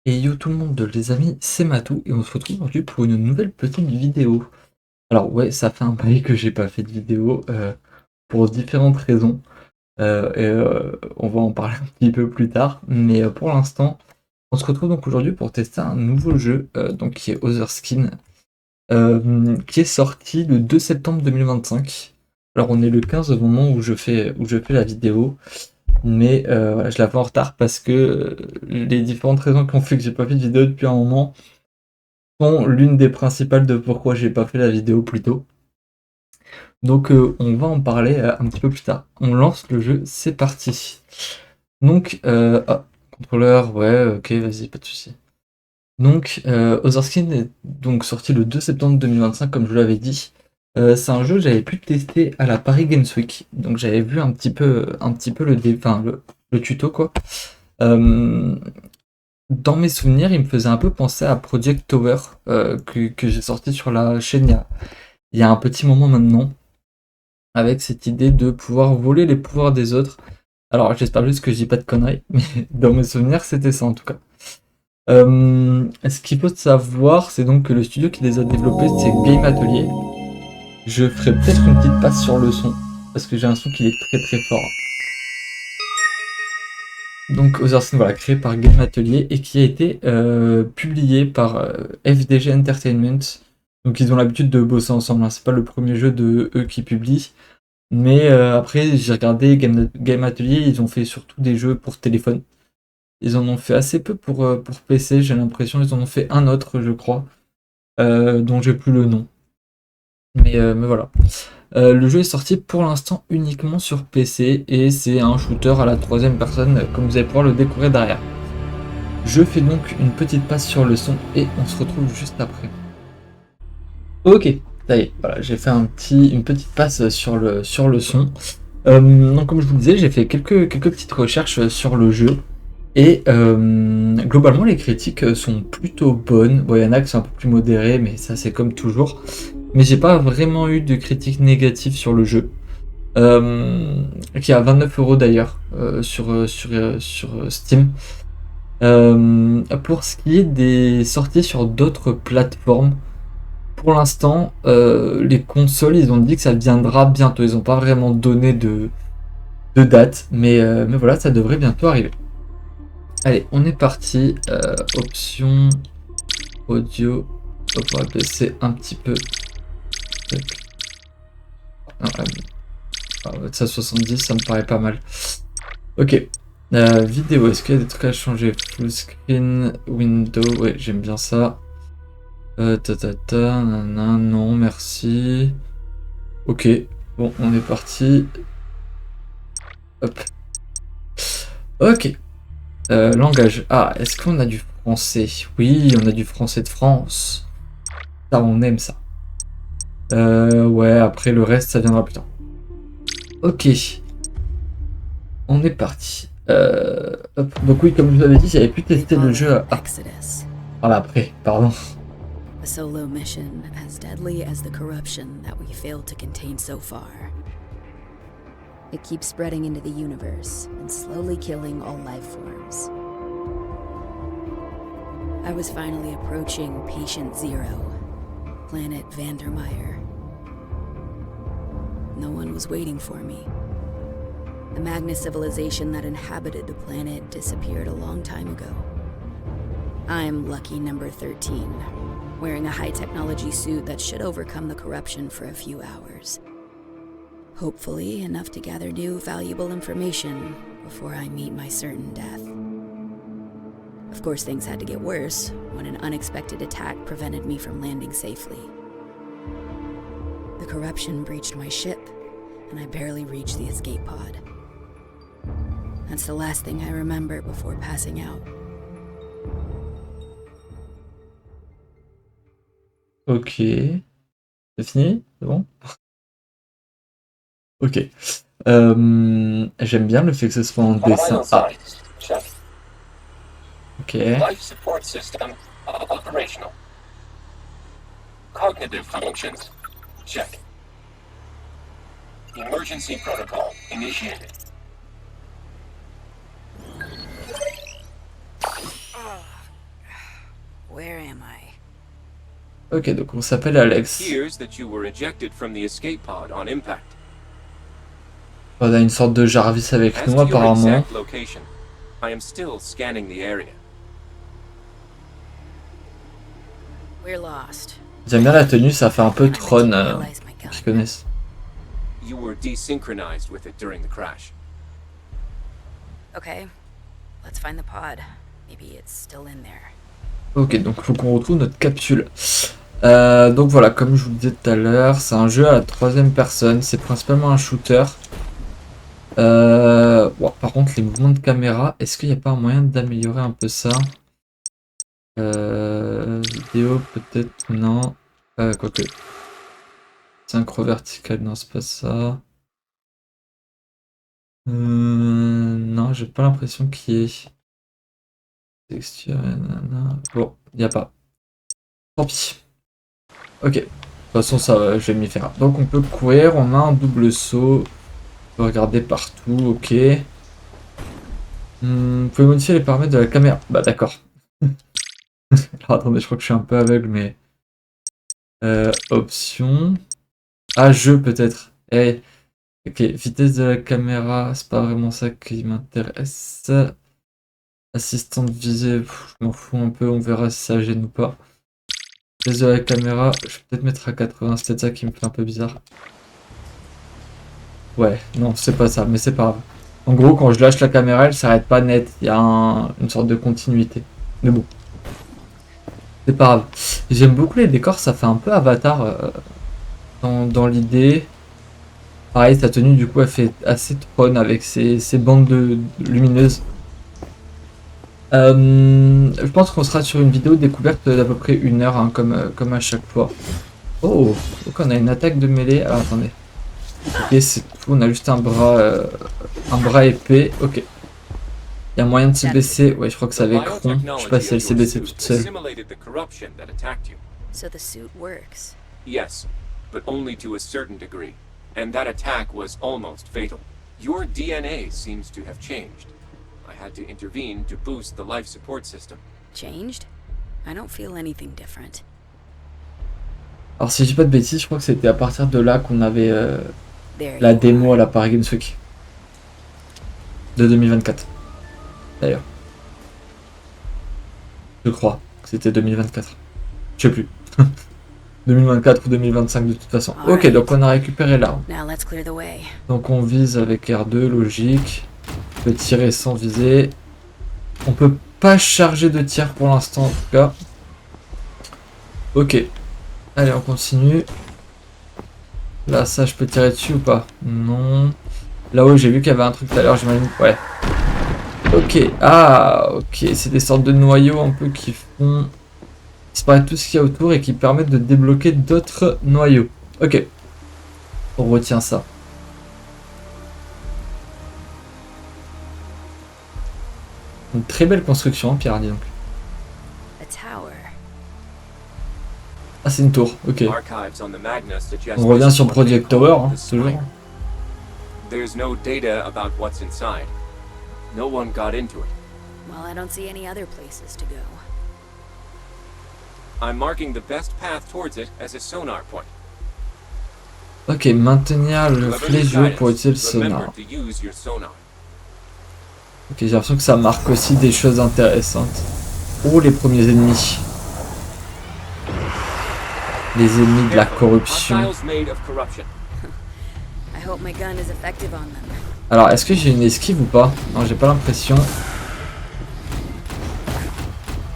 Et yo tout le monde, les amis, c'est Matou et on se retrouve aujourd'hui pour une nouvelle petite vidéo. Alors ouais, ça fait un bail que j'ai pas fait de vidéo pour différentes raisons on va en parler un petit peu plus tard. Mais pour l'instant, on se retrouve donc aujourd'hui pour tester un nouveau jeu donc qui est Otherskin qui est sorti le 2 septembre 2025. Alors on est le 15 au moment où je fais la vidéo. Mais voilà, je la fais en retard parce que les différentes raisons qui ont fait que j'ai pas fait de vidéo depuis un moment sont l'une des principales de pourquoi j'ai pas fait la vidéo plus tôt. Donc on va en parler un petit peu plus tard. On lance le jeu, c'est parti. Donc, contrôleur, ouais, ok, vas-y, pas de souci. Donc, Otherskin est donc sorti le 2 septembre 2025, comme je vous l'avais dit. C'est un jeu que j'avais pu tester à la Paris Games Week. Donc j'avais vu un petit peu le tuto, quoi. Euh, Dans mes souvenirs, il me faisait un peu penser à Project Tower que j'ai sorti sur la chaîne il y a un petit moment maintenant, avec cette idée de pouvoir voler les pouvoirs des autres. Alors j'espère juste que je dis pas de conneries, mais dans mes souvenirs c'était ça en tout cas. Ce qu'il faut savoir, c'est donc que le studio qui les a développés, c'est Game Atelier. Je ferai peut-être une petite passe sur le son, parce que j'ai un son qui est très très fort. Donc Otherskin, voilà, créé par Game Atelier et qui a été publié par FDG Entertainment. Donc ils ont l'habitude de bosser ensemble, hein. C'est pas le premier jeu de eux qui publient. Mais après j'ai regardé Game Atelier, ils ont fait surtout des jeux pour téléphone. Ils en ont fait assez peu pour PC, j'ai l'impression. Ils en ont fait un autre, je crois, dont j'ai plus le nom. Mais voilà. Le jeu est sorti pour l'instant uniquement sur PC et c'est un shooter à la troisième personne, comme vous allez pouvoir le découvrir derrière. Je fais donc une petite passe sur le son et on se retrouve juste après. Ok, ça y est, voilà, j'ai fait une petite passe sur le son. Donc comme je vous le disais, j'ai fait quelques petites recherches sur le jeu. Et globalement, les critiques sont plutôt bonnes. Bon, il y en a qui sont un peu plus modérées, mais ça c'est comme toujours. Mais j'ai pas vraiment eu de critiques négatives sur le jeu. Qui est à 29 € d'ailleurs sur Steam. Pour ce qui est des sorties sur d'autres plateformes, pour l'instant, les consoles, ils ont dit que ça viendra bientôt. Ils n'ont pas vraiment donné de date, mais voilà, ça devrait bientôt arriver. Allez, on est parti. Option audio. On va baisser un petit peu. Non, ça 70, ça me paraît pas mal. Ok. Vidéo, est-ce qu'il y a des trucs à changer? Full screen, window, ouais, j'aime bien ça. Non, merci. Ok, bon, on est parti. Hop. Ok. Langage. Ah, est-ce qu'on a du français? Oui, on a du français de France. Ça, on aime ça. Ouais, après le reste, ça viendra plus tard. Ok, on est parti. Hop. Donc oui, comme je vous l'avais dit, j'avais pu tester le jeu. Voilà, après, pardon. A solo mission as deadly as the corruption that we failed to contain so far. It keeps spreading into the universe and slowly killing all life forms. I was finally approaching Patient Zero, planet Vandermeyer. No one was waiting for me. The Magnus civilization that inhabited the planet disappeared a long time ago. I'm lucky number 13, wearing a high-technology suit that should overcome the corruption for a few hours. Hopefully enough to gather new, valuable information before I meet my certain death. Of course, things had to get worse when an unexpected attack prevented me from landing safely. The corruption breached my ship, and I barely reached the escape pod. That's the last thing I remember before passing out. Ok. C'est fini? C'est bon? Ok. J'aime bien le fait que ce soit en dessin. Ah. Ok. Life support system operational. Cognitive functions. Check. Emergency protocol initiated. Where am I? Ok, donc on s'appelle Alex. Here's that you were ejected from the escape pod on impact. On a une sorte de Jarvis avec As nous to your apparemment. exact location, I am still scanning the area. We're lost. J'aime bien la tenue, ça fait un peu And I Tron, mentioned realize my gun. qui connaissent. You were desynchronized with it during the crash. Okay, let's find the pod. Maybe it's still in there. Ok, donc il faut qu'on retrouve notre capsule. Donc voilà, comme je vous le disais tout à l'heure, c'est un jeu à la 3e personne, c'est principalement un shooter. Bon, par contre, les mouvements de caméra, est-ce qu'il n'y a pas un moyen d'améliorer un peu ça? Vidéo, peut-être, non. Quoique. Synchro vertical, non, c'est pas ça. Non, j'ai pas l'impression qu'il y ait. Texture, nanana. Bon, il n'y a pas. Tant pis. Ok. De toute façon, ça va, je vais m'y faire. Donc, on peut courir, on a un double saut. On peut regarder partout, ok. Vous pouvez modifier les paramètres de la caméra. Bah, d'accord. Alors, attendez, je crois que je suis un peu aveugle, mais. Options. Ah, jeu peut-être. Eh. Ok, vitesse de la caméra, c'est pas vraiment ça qui m'intéresse. Assistante visée, je m'en fous un peu, on verra si ça gêne ou pas. Vitesse de la caméra, je vais peut-être mettre à 80, c'est peut-être ça qui me fait un peu bizarre. Ouais, non, c'est pas ça, mais c'est pas grave. En gros, quand je lâche la caméra, elle s'arrête pas net, il y a une sorte de continuité. Mais bon, c'est pas grave. J'aime beaucoup les décors, ça fait un peu Avatar dans l'idée. Pareil, sa tenue, du coup, elle fait assez Tron avec ses bandes lumineuses. Je pense qu'on sera sur une vidéo découverte d'à peu près 1 heure, hein, comme à chaque fois. Oh, donc on a une attaque de mêlée. Alors attendez. Ok, c'est tout. On a juste un bras épais. Ok. Il y a moyen de se baisser. Ouais, je crois que c'est avec Ron. Je sais pas si elle s'est baissée toute seule. So the suit works. Yes, but only to a certain degree. And that attack was almost fatal. Your DNA seems to have changed. I had to intervene to boost the life support system. Changed? I don't feel anything different. Alors si je dis pas de bêtises, je crois que c'était à partir de là qu'on avait There la you démo are. à la Paris Games Week. De 2024. D'ailleurs. Je crois que c'était 2024. Je sais plus. 2024 ou 2025 de toute façon. Ok, donc on a récupéré l'arme. Now let's clear the way. Donc on vise avec R2, logique. On peut tirer sans viser. On peut pas charger de tir pour l'instant en tout cas. Ok. Allez, on continue. Là, ça, je peux tirer dessus ou pas? Non. Là-haut, j'ai vu qu'il y avait un truc tout à l'heure, j'imagine. Ouais. Ok. Ah, ok. C'est des sortes de noyaux un peu qui font disparaître tout ce qu'il y a autour et qui permettent de débloquer d'autres noyaux. Ok. On retient ça. Une très belle construction, Pierre, dis donc. A tower. Ah, c'est une tour, ok. Archives on the Magna suggest On revient this is sur what they Project call Tower, hein, the toujours. spine. There's no data about what's inside. No one got into it. Well, I don't see any other places to go. I'm marking the best path towards it as a sonar point. Ok, maintenir le Whoever flèche needs du haut pour guidance, utiliser le remember sonar. to use your sonar. Ok, j'ai l'impression que ça marque aussi des choses intéressantes. Oh, les premiers ennemis. Les ennemis de la Careful, corruption. hostiles made of corruption. I hope my gun is effective on them. Alors, est-ce que j'ai une esquive ou pas? Non, j'ai pas l'impression.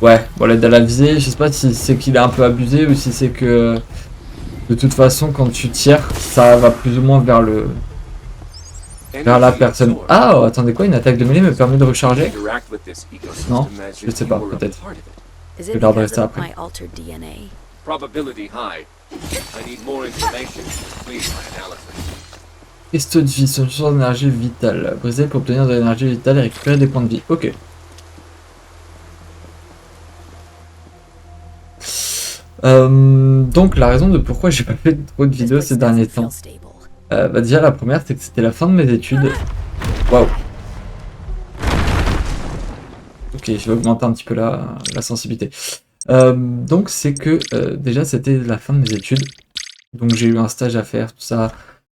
Ouais, bon, l'aide à la visée, je sais pas si c'est qu'il est un peu abusé ou si c'est que... De toute façon, quand tu tires, ça va plus ou moins vers la personne. Ah, oh, attendez quoi? Une attaque de mêlée me permet de recharger? Non, je sais pas, peut-être. Is Je it garde because rester of après. my altered DNA? Probability high. I need more information to complete my analysis. Cristaux de vie, c'est une source d'énergie vitale. Briser pour obtenir de l'énergie vitale et récupérer des points de vie. Ok. Donc la raison de pourquoi j'ai pas fait trop de This vidéos place ces derniers doesn't feel temps. stable. Bah déjà la première c'est que c'était la fin de mes études. Waouh. Ok, je vais augmenter un petit peu la sensibilité. Donc c'est que déjà c'était la fin de mes études. Donc j'ai eu un stage à faire, tout ça.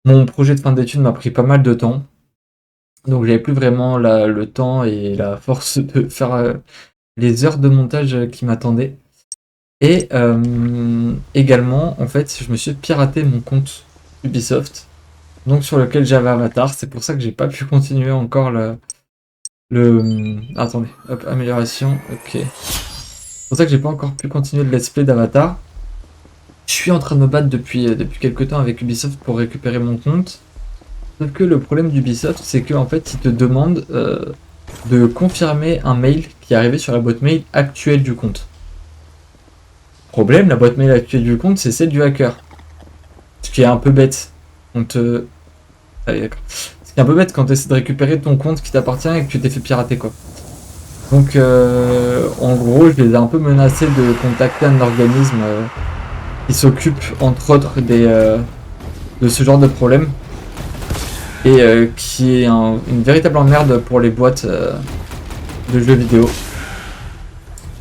Mon projet de fin d'études m'a pris pas mal de temps. Donc j'avais plus vraiment le temps et la force de faire les heures de montage qui m'attendaient. Et également, en fait, je me suis piraté mon compte Ubisoft, donc sur lequel j'avais Avatar. C'est pour ça que j'ai pas pu continuer encore attendez, hop, amélioration, ok. C'est pour ça que j'ai pas encore pu continuer le let's play d'Avatar. Je suis en train de me battre depuis quelques temps avec Ubisoft pour récupérer mon compte. Sauf que le problème d'Ubisoft, c'est qu'en fait, ils te demandent de confirmer un mail qui est arrivé sur la boîte mail actuelle du compte. Problème, la boîte mail actuelle du compte, c'est celle du hacker. Ce qui est un peu bête. On te... Ah oui, d'accord. Ce qui est un peu bête quand tu essaies de récupérer ton compte qui t'appartient et que tu t'es fait pirater, quoi. Donc, en gros, je les ai un peu menacés de contacter un organisme qui s'occupe, entre autres, de ce genre de problème. Et qui est une véritable emmerde pour les boîtes de jeux vidéo.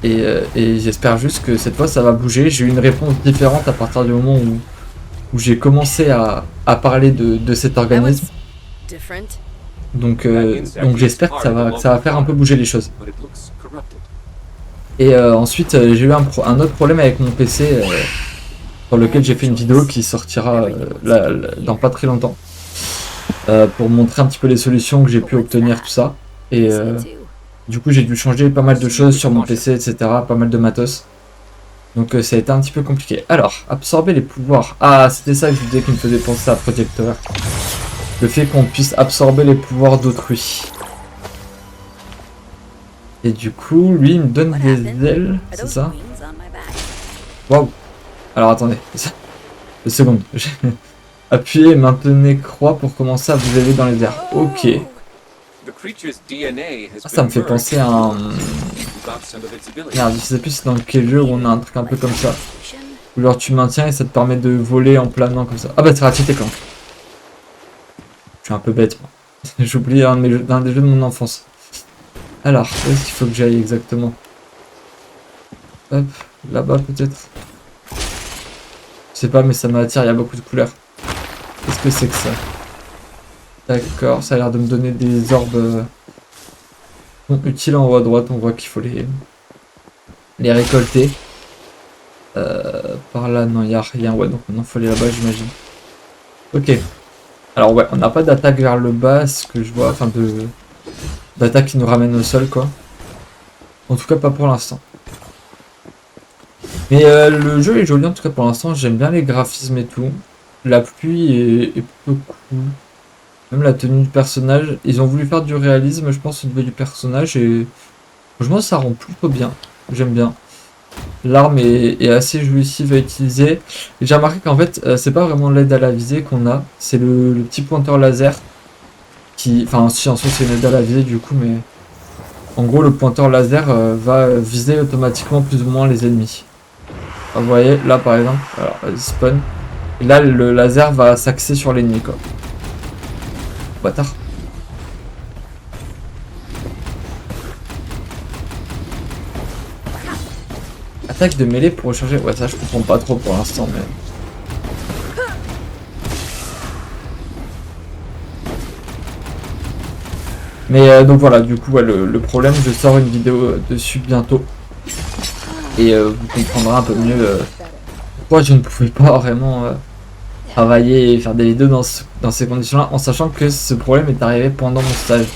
Et j'espère juste que cette fois ça va bouger. J'ai eu une réponse différente à partir du moment où j'ai commencé à parler de cet organisme. Donc j'espère que ça va faire un peu bouger les choses. Et ensuite j'ai eu un autre problème avec mon PC sur lequel j'ai fait une vidéo qui sortira dans pas très longtemps. Pour montrer un petit peu les solutions que j'ai pu obtenir, tout ça. Et du coup j'ai dû changer pas mal de choses sur mon PC, etc. Pas mal de matos. Donc ça a été un petit peu compliqué. Alors, absorber les pouvoirs. Ah, c'était ça que je vous disais qui me faisait penser à Project Tower. Le fait qu'on puisse absorber les pouvoirs d'autrui. Et du coup, lui il me donne des ailes, c'est ça? Waouh. Alors attendez, 2 secondes. Appuyez et maintenez croix pour commencer à vous élever dans les airs. Ok. Ah, ça me fait penser à un... Merde, je sais plus c'est dans quel jeu où on a un truc un peu comme ça. Où genre tu maintiens et ça te permet de voler en planant comme ça. Ah bah c'est Ratchet & Clank. Je suis un peu bête moi. J'ai oublié un des jeux de mon enfance. Alors, où est-ce qu'il faut que j'aille exactement? Hop, là-bas peut-être. Je sais pas mais ça m'attire, il y a beaucoup de couleurs. Qu'est-ce que c'est que ça? D'accord, ça a l'air de me donner des orbes utiles en haut à droite. On voit qu'il faut les récolter. Par là, non, il n'y a rien. Ouais, donc maintenant il faut aller là-bas, j'imagine. Ok. Alors ouais, on n'a pas d'attaque vers le bas, ce que je vois. Enfin, d'attaque qui nous ramène au sol, quoi. En tout cas, pas pour l'instant. Mais le jeu est joli, en tout cas pour l'instant. J'aime bien les graphismes et tout. La pluie est plutôt cool. Même la tenue du personnage. Ils ont voulu faire du réalisme, je pense, au niveau du personnage. Et franchement, ça rend plutôt bien. J'aime bien. L'arme est assez jouissive à utiliser. Et j'ai remarqué qu'en fait, c'est pas vraiment l'aide à la visée qu'on a. C'est le petit pointeur laser. Enfin, si en soi, c'est une aide à la visée du coup, mais... En gros, le pointeur laser va viser automatiquement plus ou moins les ennemis. Alors, vous voyez, là par exemple, alors, il spawn. Et là, le laser va s'axer sur l'ennemi, quoi. Bâtard. Attaque de mêlée pour recharger. Ouais, ça je comprends pas trop pour l'instant, mais donc voilà, du coup, ouais, le problème, je sors une vidéo dessus bientôt. Et vous comprendrez un peu mieux pourquoi je ne pouvais pas vraiment travailler et faire des vidéos dans ces conditions-là, en sachant que ce problème est arrivé pendant mon stage.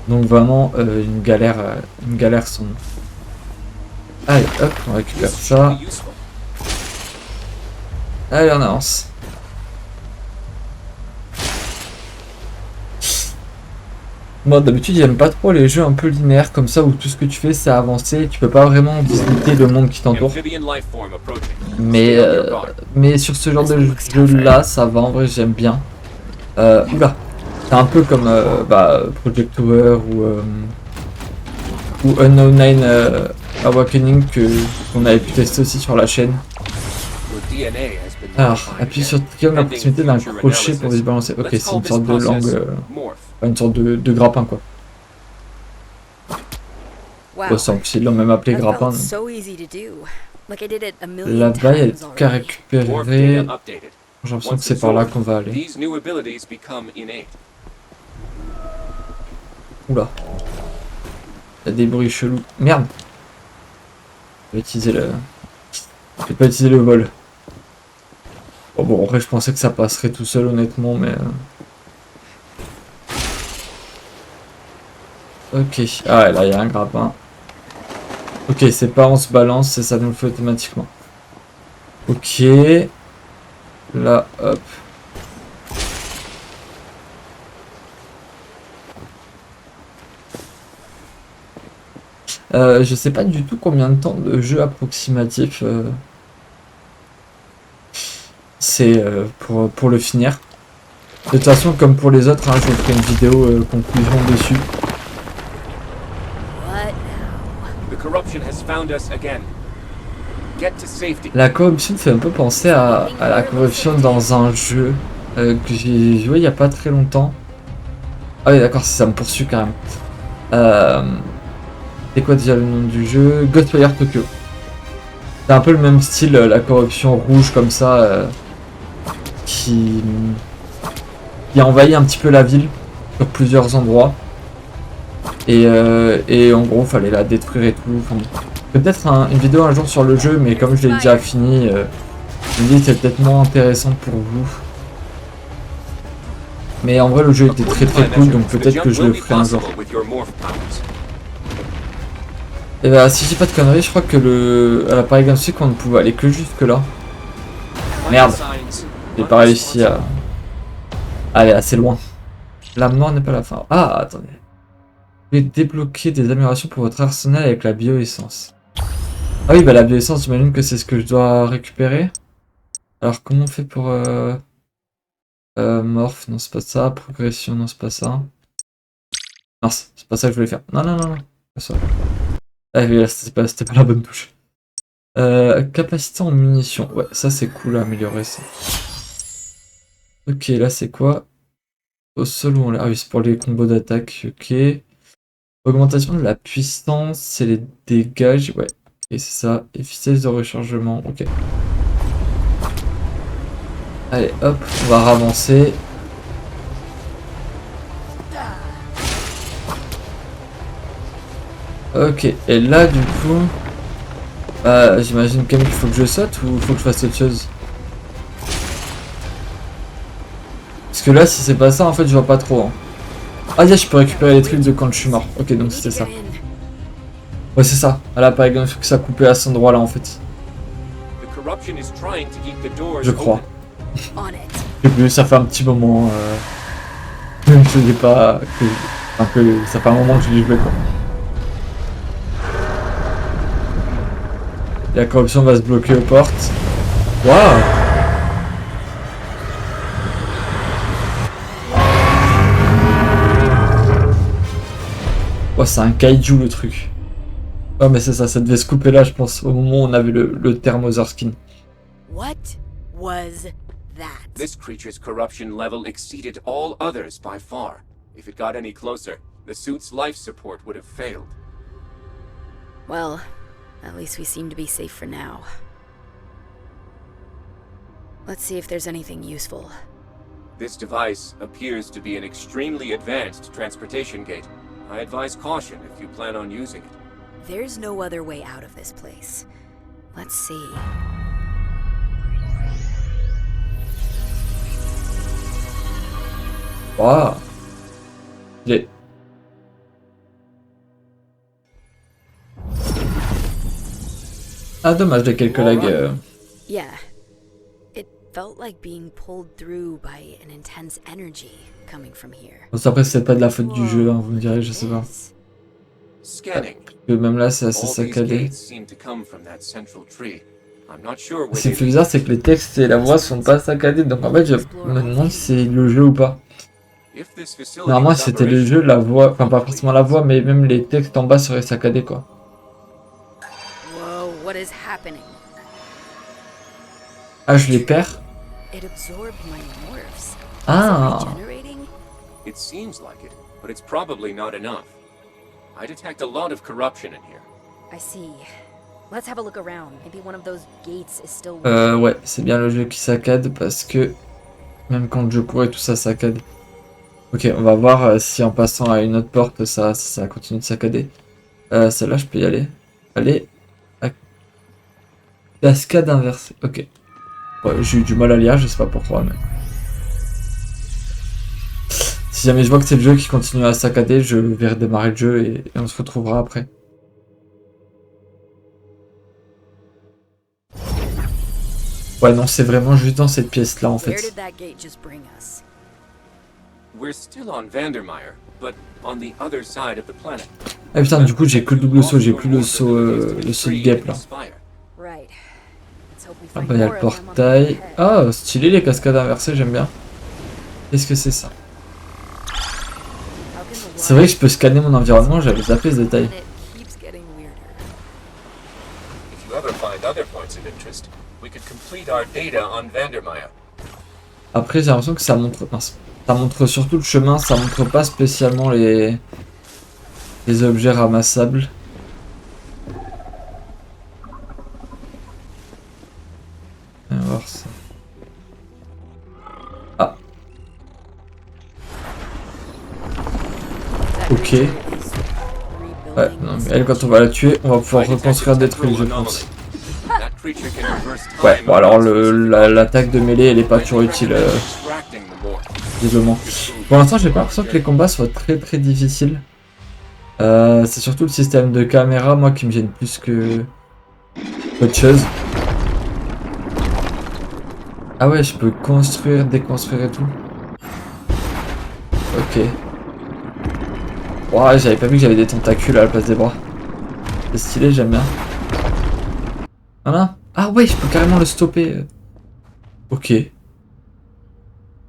Donc vraiment une galère sans nom. Allez, hop, on récupère ça. Allez, on avance. Moi d'habitude j'aime pas trop les jeux un peu linéaires comme ça où tout ce que tu fais c'est avancer, tu peux pas vraiment visiter le monde qui t'entoure. Mais sur ce genre de jeu là ça va, en vrai j'aime bien. Oula, c'est un peu comme Project Tower ou Unknown 9 Awakening qu'on avait pu tester aussi sur la chaîne. Alors, appuie sur triangle à proximité d'un crochet pour se balancer. Ok, c'est une sorte de langue, une sorte de grappin quoi. Wow. Bon, ça, en plus, ils l'ont même appelé That grappin. felt so easy to do. Like I did it a million Là-bas, il y a des times trucs à already. Morph récupérer. data updated. J'ai l'impression que Once c'est par là absorbed, qu'on va aller. these new abilities become innate. Oula. Il y a des bruits chelous. Merde. Je vais utiliser le... Je vais pas utiliser le vol. Oh, bon, après, je pensais que ça passerait tout seul, honnêtement, mais... Ok. Ah ouais, là, il y a un grappin. Ok, c'est pas on se balance, c'est ça nous le fait automatiquement. Ok. Là, hop. Je sais pas du tout combien de temps de jeu approximatif c'est pour le finir. De toute façon, comme pour les autres, hein, je vous ferai une vidéo conclusion dessus. What now? The corruption has found us again. Get to safety. La corruption fait un peu penser à la corruption dans un jeu que j'ai joué il y a pas très longtemps. Ah oui, d'accord, ça me poursuit quand même. C'est quoi déjà le nom du jeu? Ghostwire Tokyo. C'est un peu le même style, la corruption rouge comme ça, qui a envahi un petit peu la ville sur plusieurs endroits. Et en gros, fallait la détruire et tout. Enfin, peut-être une vidéo un jour sur le jeu, mais comme je l'ai déjà fini, je me dis que c'est peut-être moins intéressant pour vous. Mais en vrai, le jeu était très cool, donc peut-être que je le ferai un jour. Et bah, si j'ai pas de conneries, je crois que à la Paris Games Week, on ne pouvait aller que jusque là. Merde, j'ai pas réussi à aller assez loin. La mort n'est pas la fin. Ah, attendez. Vous pouvez débloquer des améliorations pour votre arsenal avec la bioessence. Ah oui, bah la bioessence, j'imagine que c'est ce que je dois récupérer. Alors, comment on fait pour... morph, non, c'est pas ça. Progression, non, c'est pas ça. Non, c'est pas ça que je voulais faire. Non, non, non, non. Pas ça. Ah oui, c'était pas la bonne touche. Capacité en munitions. Ouais, ça c'est cool à améliorer ça. Ok, là c'est quoi? Au sol ou en l'air? Ah oui, c'est pour les combos d'attaque. Ok. Augmentation de la puissance et les dégâts. Ouais, et c'est ça. Et vitesse de rechargement. Ok. Allez, hop, on va ravancer. Ok, et là du coup... j'imagine quand même qu'il faut que je saute ou il faut que je fasse autre chose? Parce que là, si c'est pas ça, en fait, je vois pas trop. Hein. Ah, je peux récupérer les trucs de quand je suis mort. Ok, donc c'était ça. Ouais, c'est ça. Ah là, par exemple, il faut que ça coupe à cet endroit-là, en fait. Je crois. Et puis, ça fait un petit moment que je n'ai pas... Enfin, que ça fait un moment que je l'ai joué, quoi. La corruption va se bloquer aux portes. Waouh! Oh, c'est un kaiju le truc. Ouais, mais c'est ça, ça devait se couper là, je pense, au moment où on avait le Thermoser skin. What was that? This creature's corruption level exceeded all others by far. If it got any closer, the suit's life support would have failed. Well, at least we seem to be safe for now. Let's see if there's anything useful. This device appears to be an extremely advanced transportation gate. I advise caution if you plan on using it. There's no other way out of this place. Let's see. Waouh! Ah, dommage, il y a quelques lags. Yeah. It felt like being pulled through by an intense energy coming from here. Bon, après, c'est pas de la faute du jeu, hein, vous me direz, je sais pas. Scanning. Que même là, c'est assez All these saccadé. gates seem to come from that central tree. I'm not sure where Ce qui they fait bizarre, c'est que les textes et la voix sont pas saccadés, donc en fait, je me demande si c'est le jeu ou pas. If this facility Normalement, is si c'était le jeu, operational, la voix, enfin pas forcément la voix, mais même les textes en bas seraient saccadés, quoi. Whoa, what is happening? Ah, je les perds? It absorbed my morphs. Ah! Is it regenerating? it seems like it, but it's probably not enough. I detect a lot of corruption in here. I see. Let's have a look around. Maybe one of those gates is still. Ouais, c'est bien le jeu qui saccade parce que même quand le jeu court et tout ça saccade. Ok, on va voir si en passant à une autre porte ça continue de saccader. Celle-là, je peux y aller. Allez. Cascade inversée. Ok. Ouais, j'ai eu du mal à lire, je sais pas pourquoi, mais. Si jamais je vois que c'est le jeu qui continue à saccader, je vais redémarrer le jeu et on se retrouvera après. Ouais, non, c'est vraiment juste dans cette pièce-là, en Where fait. did that gate just bring us? We're still on Vandermeer, but on the other side of the planet. Ah putain, du coup, j'ai que le double saut, j'ai plus le saut de guêpe, là. Right. Let's hope we Ah find bah, il y a more le of them on the portail. way ahead. Ah, stylé, les cascades inversées, j'aime bien. Qu'est-ce que c'est ça? How can the C'est vrai que je peux scanner mon environnement, j'avais zappé ce détail. planet keeps getting weirder? If you ever find other points of interest, we could complete our data on Vandermeer. Après, j'ai l'impression que ça montre... mince. Ça montre surtout le chemin, ça montre pas spécialement les objets ramassables. On va voir ça. Ah. Ok. Ouais, non, mais elle, quand on va la tuer, on va pouvoir reconstruire des trucs, je pense. That creature can reverse time. Ouais, bon alors l'attaque de mêlée, elle est pas toujours utile, Extracting the more. visiblement. Pour l'instant, j'ai pas l'impression que les combats soient très difficiles. C'est surtout le système de caméra, moi, qui me gêne plus que autre chose. Ah ouais, je peux construire, déconstruire et tout. Ok. Ouais, j'avais pas vu que j'avais des tentacules à la place des bras. C'est stylé, j'aime bien. Voilà. Ah ouais, je peux carrément le stopper. Ok.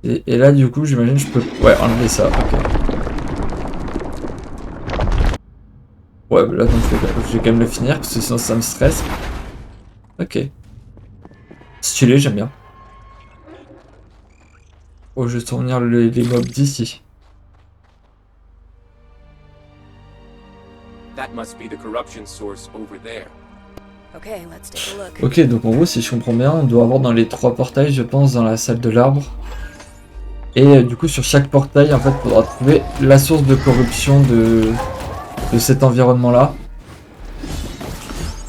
Et là, du coup, j'imagine je peux... Ouais, enlever ça, ok. Ouais, bah là, donc, je vais quand même le finir, parce que sinon ça me stresse. Ok. Stylé, j'aime bien. Oh, je vais tourner les mobs d'ici. That must be the corruption source over there. Okay, let's take a look. Ok, donc en gros, si je comprends bien, on doit avoir dans les 3 portails, je pense, dans la salle de l'arbre. Et du coup, sur chaque portail, en fait, il faudra trouver la source de corruption de cet environnement-là.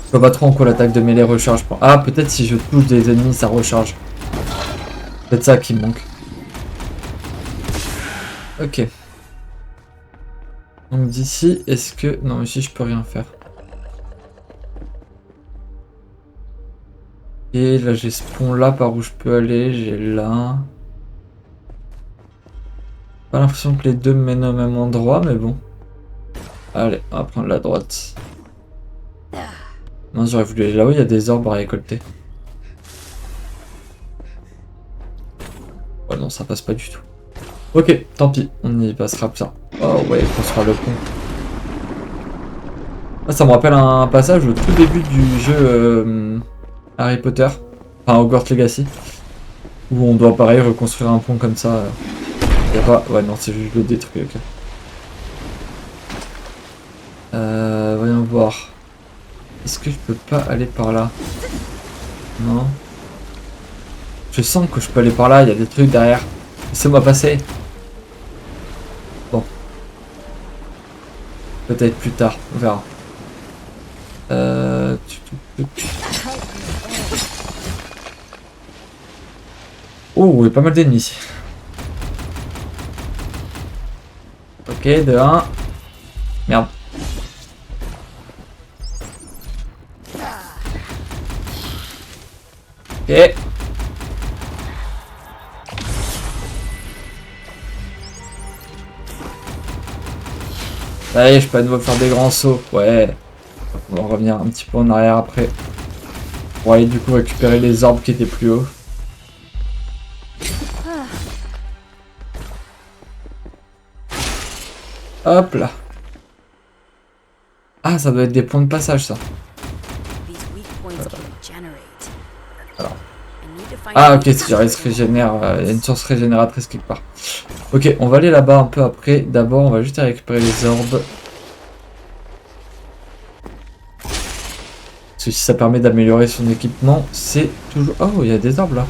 Je vois pas trop en quoi l'attaque de mêlée recharge. Ah, peut-être si je touche des ennemis, ça recharge. Peut-être ça qui me manque. Ok. Donc d'ici, est-ce que... Non, ici, je peux rien faire. Et là, j'ai ce pont-là par où je peux aller. J'ai là... Pas l'impression que les deux me mènent au même endroit, mais bon. Allez, on va prendre la droite. Non, j'aurais voulu aller là-haut, il y a des orbes à récolter. Ouais, non, ça passe pas du tout. Ok, tant pis, on y passera plus tard. Oh ouais, construire le pont. Ah, ça me rappelle un passage au tout début du jeu Harry Potter, enfin Hogwarts Legacy, où on doit pareil reconstruire un pont comme ça. Y a pas... Ouais, non, c'est juste le détruire. Ok. Voyons voir. Est-ce que je peux pas aller par là? Non. Je sens que je peux aller par là, il y a des trucs derrière. Laissez-moi passer. Bon. Peut-être plus tard, on verra. Oh, il y a pas mal d'ennemis ici. Ok, de 1. Merde. Ok. Allez, je peux à nouveau faire des grands sauts. Ouais. On va revenir un petit peu en arrière après. Pour aller du coup récupérer les orbes qui étaient plus hauts. Hop là. Ah, ça doit être des points de passage ça. Alors. Ah ok, si il se régénère, il y a une source régénératrice quelque part. Ok, on va aller là-bas un peu après. D'abord, on va juste récupérer les orbes. Parce que si ça permet d'améliorer son équipement, c'est toujours... Oh, il y a des arbres là.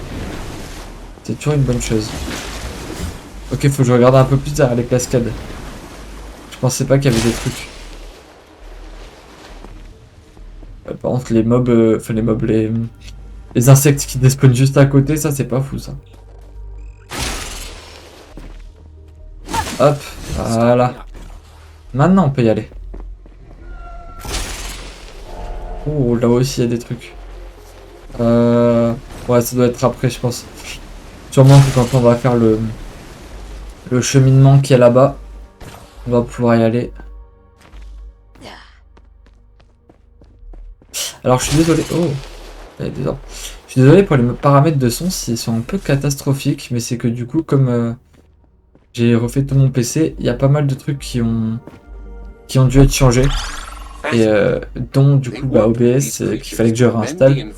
C'est toujours une bonne chose. Ok, faut que je regarde un peu plus derrière les cascades. Je pensais pas qu'il y avait des trucs. Par contre, les mobs... Enfin, les mobs, les insectes qui despawnent juste à côté, ça c'est pas fou ça. Hop, voilà. Maintenant on peut y aller. Oh, là aussi il y a des trucs. Ouais, ça doit être après, je pense. Sûrement que quand on va faire le cheminement qui est là-bas, on va pouvoir y aller. Alors je suis désolé. Oh, il y a des arbres. Je suis désolé pour les paramètres de son s'ils sont un peu catastrophiques, mais c'est que du coup, comme j'ai refait tout mon PC, il y a pas mal de trucs qui ont dû être changés. Et dont du coup OBS qu'il fallait que je réinstalle.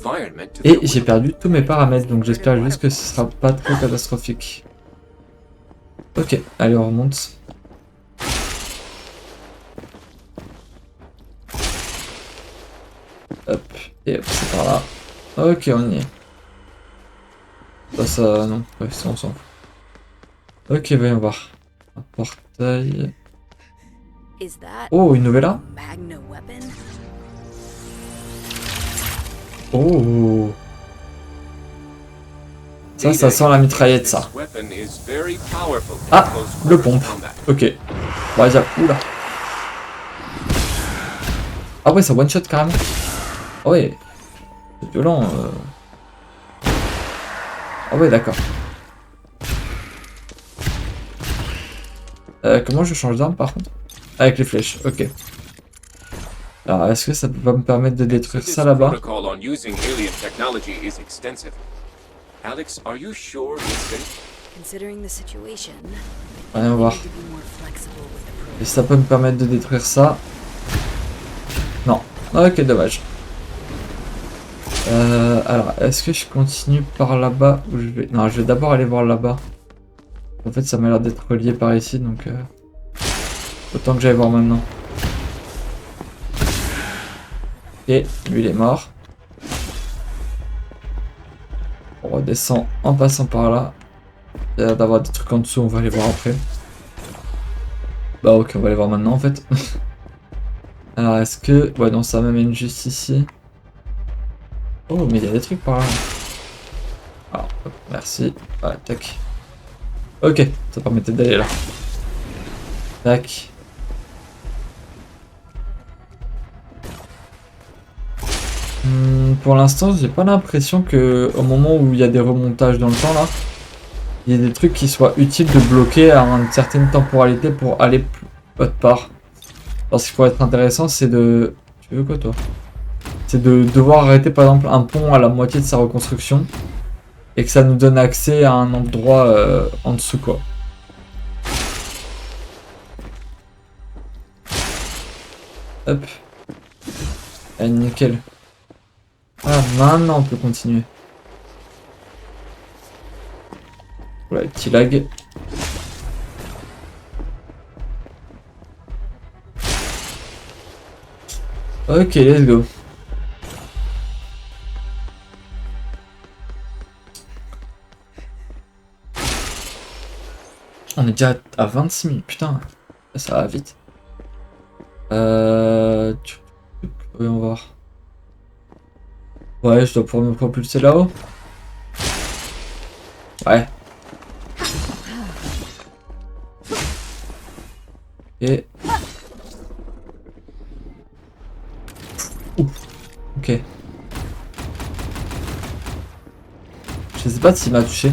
Et j'ai perdu tous mes paramètres, donc j'espère juste que ce sera pas trop catastrophique. Ok, allez on remonte. Hop, et hop, c'est par là. Ok, on y est. Ça, non, ouais, ça on s'en fout. Ok, voyons voir. Un portail. Oh, une nouvelle arme. Oh. Ça sent la mitraillette, ça. Ah, le pompe. Ok. Bah, oula. Ah ouais, ça one shot carrément. Ah ouais. C'est violent. Ah ouais, d'accord. Comment je change d'arme par contre? Avec les flèches, ok. Alors, est-ce que ça peut pas me permettre de détruire ça là-bas? Alex, are you sure it's safe? Voyons voir. Et ça peut me permettre de détruire ça? Non. Ok, dommage. Alors, est-ce que je continue par là-bas ou je vais... Non, je vais d'abord aller voir là-bas. En fait, ça m'a l'air d'être relié par ici, donc... Autant que j'aille voir maintenant. Et lui, il est mort. On redescend en passant par là. Il y a l'air d'avoir des trucs en dessous, on va aller voir après. Bah ok, on va aller voir maintenant en fait. Alors est-ce que... Ouais non, ça m'amène juste ici. Oh mais il y a des trucs par là. Alors, hop, merci. Voilà, tac. Ok, ça permettait d'aller là. Tac. Pour l'instant, j'ai pas l'impression que au moment où il y a des remontages dans le temps là, il y a des trucs qui soient utiles de bloquer à une certaine temporalité pour aller plus autre part. Alors ce qui pourrait être intéressant, c'est de... Tu veux quoi toi? C'est de devoir arrêter par exemple un pont à la moitié de sa reconstruction et que ça nous donne accès à un endroit en dessous quoi. Hop. Allez, nickel. Ah, maintenant on peut continuer. Voilà, petit lag. Ok, let's go. On est déjà à 26 minutes, putain. Ça va vite. Voyons voir. Ouais, je dois pouvoir me propulser là-haut. Ouais. Et... Ouf. Ok. Je sais pas s'il m'a touché.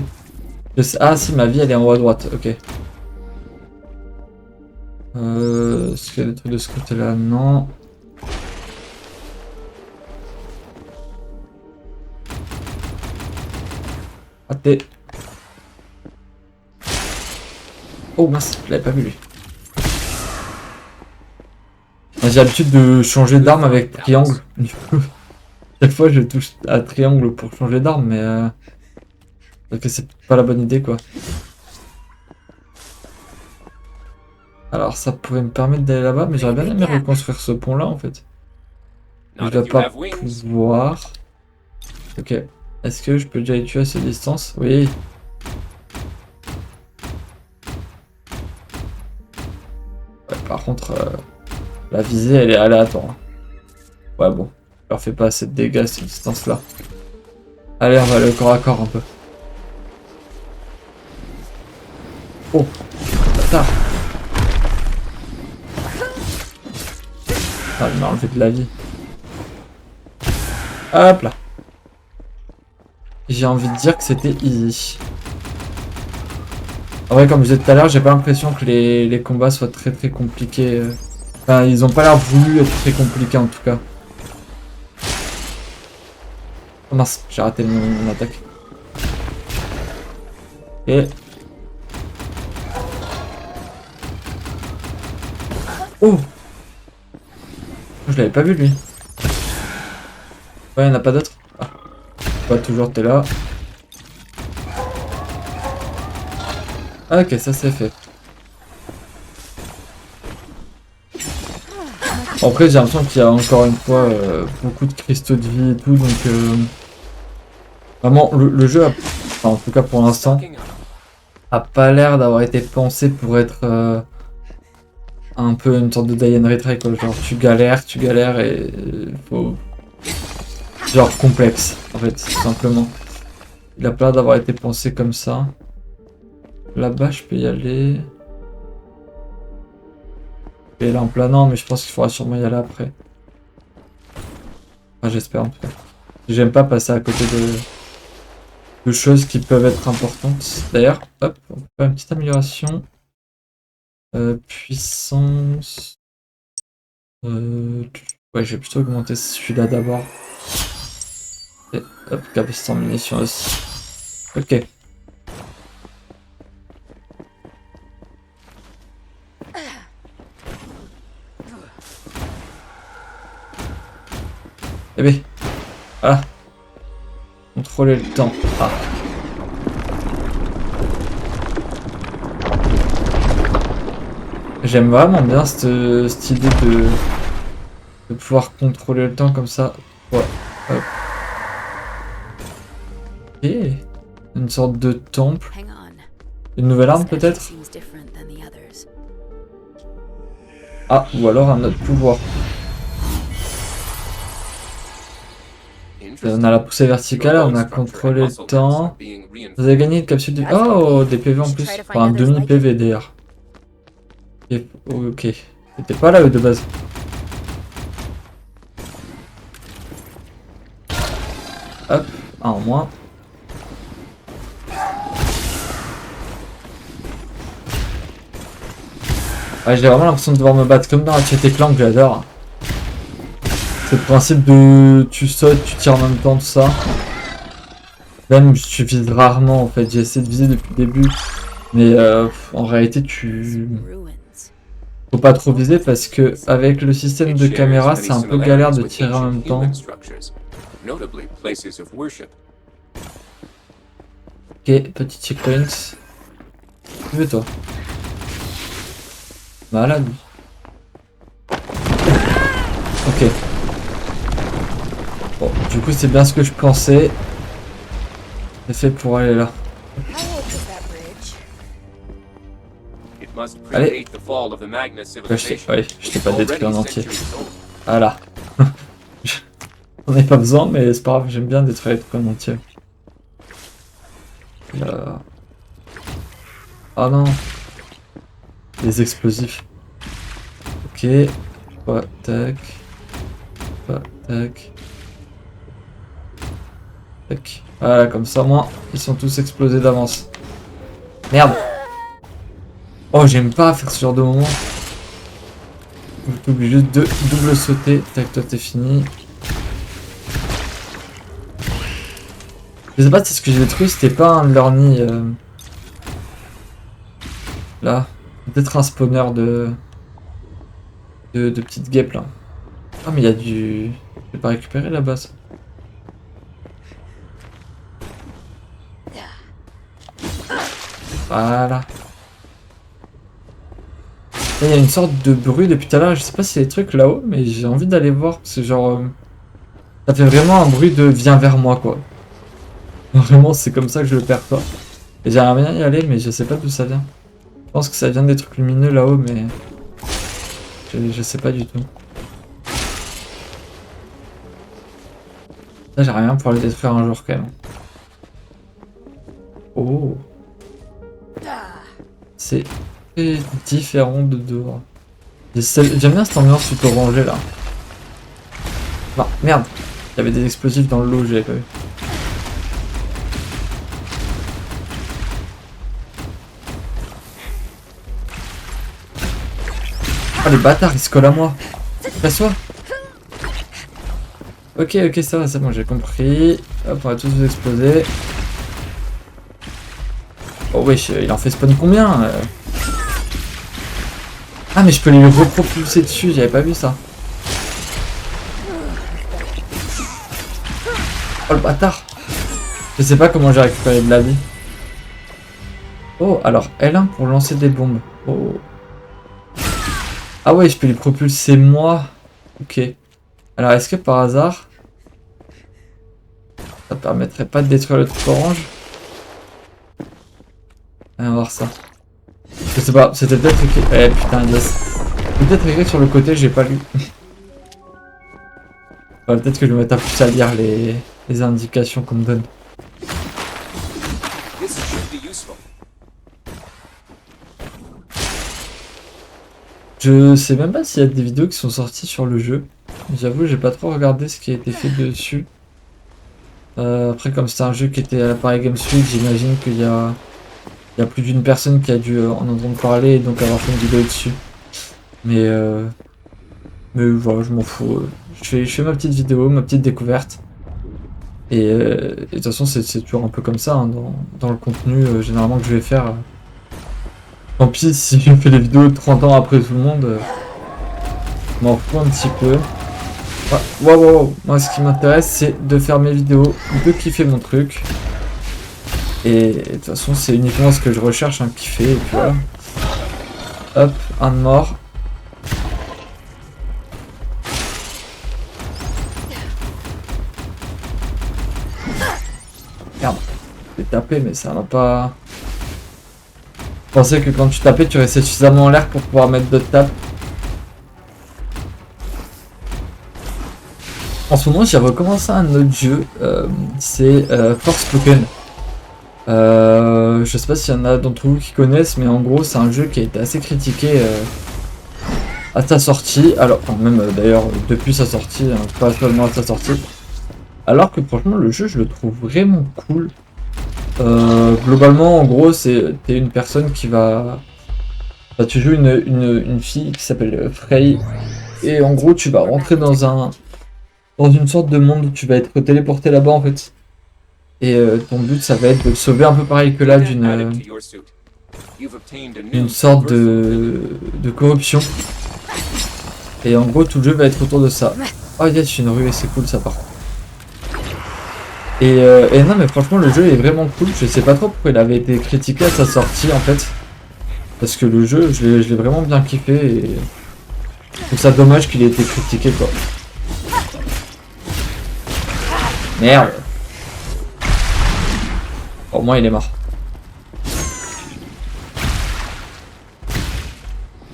Ah si, ma vie elle est en haut à droite, ok. Est-ce qu'il y a des trucs de ce côté-là? Non. Raté. Oh mince, je l'avais pas vu lui. J'ai l'habitude de changer d'arme avec triangle. Chaque fois je touche à triangle pour changer d'arme, mais donc c'est pas la bonne idée quoi. Alors ça pourrait me permettre d'aller là-bas, mais j'aurais bien aimé reconstruire ce pont là en fait. Je Not dois if you pas have wings. pouvoir. Ok. Est-ce que je peux déjà les tuer à cette distance? Oui. Ouais, par contre, la visée, elle est aléatoire. Ouais, bon. Je leur fais pas assez de dégâts à cette distance-là. Allez, on va aller au corps à corps un peu. Oh, bâtard. Ah, il m'a enlevé de la vie. Hop là. J'ai envie de dire que c'était easy. En vrai, comme je disais tout à l'heure, j'ai pas l'impression que les combats soient très très compliqués. Enfin, ils ont pas l'air voulu être très compliqués en tout cas. Oh mince, j'ai raté mon attaque. Et... Oh! Je l'avais pas vu lui. Ouais, y'en a pas d'autres. Ah. Pas toujours, t'es là. Ah, ok, ça c'est fait. Après, j'ai l'impression qu'il y a encore une fois beaucoup de cristaux de vie et tout, donc vraiment le jeu, enfin, en tout cas pour l'instant, Stocking up. a pas l'air d'avoir été pensé pour être un peu une sorte de die and retry quoi. Genre tu galères et faut genre complexe en fait, tout simplement. Il a pas l'air d'avoir été pensé comme ça. Là-bas, je peux y aller. Et là en planant, mais je pense qu'il faudra sûrement y aller après. Enfin, j'espère en tout cas. J'aime pas passer à côté de choses qui peuvent être importantes. D'ailleurs, hop, on peut faire une petite amélioration. Puissance. Ouais, je vais plutôt augmenter celui-là d'abord. Et hop, capacité en munitions aussi. Ok. Eh bien. Ah. Contrôler le temps. Ah. J'aime vraiment bien cette idée de pouvoir contrôler le temps comme ça. Ouais. Hop. Ok. Une sorte de temple. Hang on. Une nouvelle arme This edge peut-être? seems different than the others. Ah, ou alors un autre pouvoir. On a la poussée verticale, on a contrôlé le temps. Vous avez gagné une capsule de... Oh, des PV en plus. Enfin, un demi PV d'ailleurs. Ok. C'était pas là eux de base. Hop, un en moins. Ouais, j'ai vraiment l'impression de devoir me battre comme dans Ratchet & Clank, j'adore. C'est le principe de tu sautes, tu tires en même temps, tout ça. Même tu vises rarement en fait, j'ai essayé de viser depuis le début. Mais en réalité tu... Ruins. Faut pas trop viser parce que avec le système de caméra c'est un peu galère de tirer en même temps. Ok, petit checkpoint. Tu veux toi? Malade. Ok. Bon, du coup c'est bien ce que je pensais. C'est fait pour aller là. Allez. Ouais, je t'ai pas détruit en entier. Voilà. On n'a pas besoin, mais c'est pas grave, j'aime bien détruire les trucs en entier. Là. Oh non. Les explosifs. Ok. Ouais, tac. Ouais, tac. Tac. Voilà, comme ça, moi, ils sont tous explosés d'avance. Merde. Oh, j'aime pas faire ce genre de moment. J'oublie juste de double sauter. Tac, toi, t'es fini. Je sais pas si ce que j'ai détruit, c'était pas un de leurs nids. Là. Peut-être un spawner de petites guêpes, là. Ah, mais il y a du... Je vais pas récupérer la base. Voilà. Il y a une sorte de bruit depuis tout à l'heure, je sais pas si c'est des trucs là-haut, mais j'ai envie d'aller voir, parce que genre... Ça fait vraiment un bruit de viens vers moi quoi. Vraiment c'est comme ça que je le perçois. Et j'aimerais bien y aller mais je sais pas d'où ça vient. Je pense que ça vient des trucs lumineux là-haut mais je sais pas du tout. Là j'aimerais bien pouvoir le détruire un jour quand même. Oh. C'est très différent de dehors. J'aime bien cette ambiance plutôt rangée là. Non, merde. Il y avait des explosifs dans le lot, j'avais pas vu. Oh les bâtards, ils se collent à moi. Casse-toi. Ok, ça va, c'est bon, j'ai compris. Hop, on va tous vous exploser. Oh wesh, il en fait spawn combien Ah mais je peux les repropulser dessus, j'avais pas vu ça. Oh le bâtard. Je sais pas comment j'ai récupéré de la vie. Oh, alors L1 pour lancer des bombes. Oh. Ah ouais, je peux les propulser moi. Ok. Alors est-ce que par hasard ça permettrait pas de détruire le truc orange? On va voir ça. Je sais pas, c'était peut-être écrit... Eh putain, yes. Peut-être écrit sur le côté, j'ai pas lu. Peut-être que je vais mettre à plus à lire les indications qu'on me donne. Je sais même pas s'il y a des vidéos qui sont sorties sur le jeu. J'avoue, j'ai pas trop regardé ce qui a été fait dessus. Après, comme c'est un jeu qui était à la Paris Games Week, j'imagine qu'il y a plus d'une personne qui a dû en entendre parler et donc avoir fait une vidéo dessus. Mais voilà, je m'en fous. Je fais ma petite vidéo, ma petite découverte. Et de toute façon, c'est toujours un peu comme ça hein, dans le contenu généralement que je vais faire. Tant pis si je fais les vidéos 30 ans après tout le monde, je m'en fous un petit peu. Wow. Moi, ce qui m'intéresse, c'est de faire mes vidéos, de kiffer mon truc. Et de toute façon, c'est uniquement ce que je recherche, hein, kiffer. Et puis voilà. Hop, un de mort. Merde, j'ai tapé, mais ça m'a pas... Je pensais que quand tu tapais, tu restais suffisamment en l'air pour pouvoir mettre d'autres tapes. En ce moment, j'ai recommencé un autre jeu, c'est Forspoken. Je sais pas s'il y en a d'entre vous qui connaissent, mais en gros, c'est un jeu qui a été assez critiqué à sa sortie. Alors, enfin, même d'ailleurs, depuis sa sortie, hein, pas seulement à sa sortie. Alors que franchement, le jeu, je le trouve vraiment cool. Globalement, en gros, t'es une personne qui va... Bah, tu joues une fille qui s'appelle Frey. Et en gros, tu vas rentrer dans une sorte de monde où tu vas être téléporté là-bas en fait. Et ton but ça va être de le sauver un peu pareil que là d'une sorte de corruption. Et en gros tout le jeu va être autour de ça. Oh yes, j'ai une rue et c'est cool ça par contre. Et non mais franchement le jeu est vraiment cool. Je sais pas trop pourquoi il avait été critiqué à sa sortie en fait. Parce que le jeu je l'ai vraiment bien kiffé et je trouve ça dommage qu'il ait été critiqué quoi. Merde. Au moins il est mort.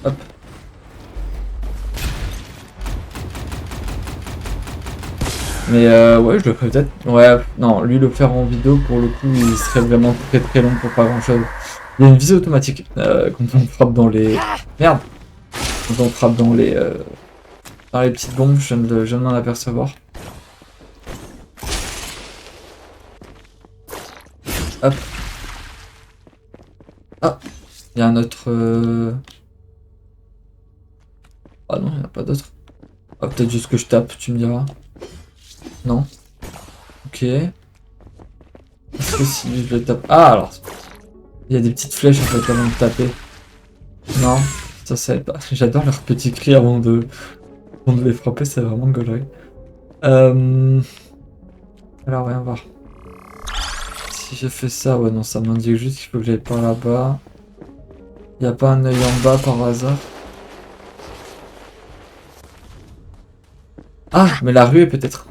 Hop. Mais ouais, je le ferais peut-être. Ouais, non, lui le faire en vidéo pour le coup, il serait vraiment très long pour pas grand chose. Il y a une visée automatique quand on frappe dans les. Merde. Quand on frappe dans les petites bombes, je viens de m'en apercevoir. Hop. Ah, il y a un autre... Ah non, il n'y en a pas d'autre. Ah, peut-être juste que je tape, tu me diras. Non. Ok. Est-ce que si je le tape... Ah, alors... Il y a des petites flèches en fait avant de taper. Non, ça aide pas. J'adore leurs petits cris avant de les frapper, c'est vraiment gaulerie. Alors, rien voir. Si j'ai fait ça, ouais non, ça m'indique juste qu'il faut que j'aille par là-bas. Y a pas un œil en bas par hasard? Ah, mais la rue est peut-être...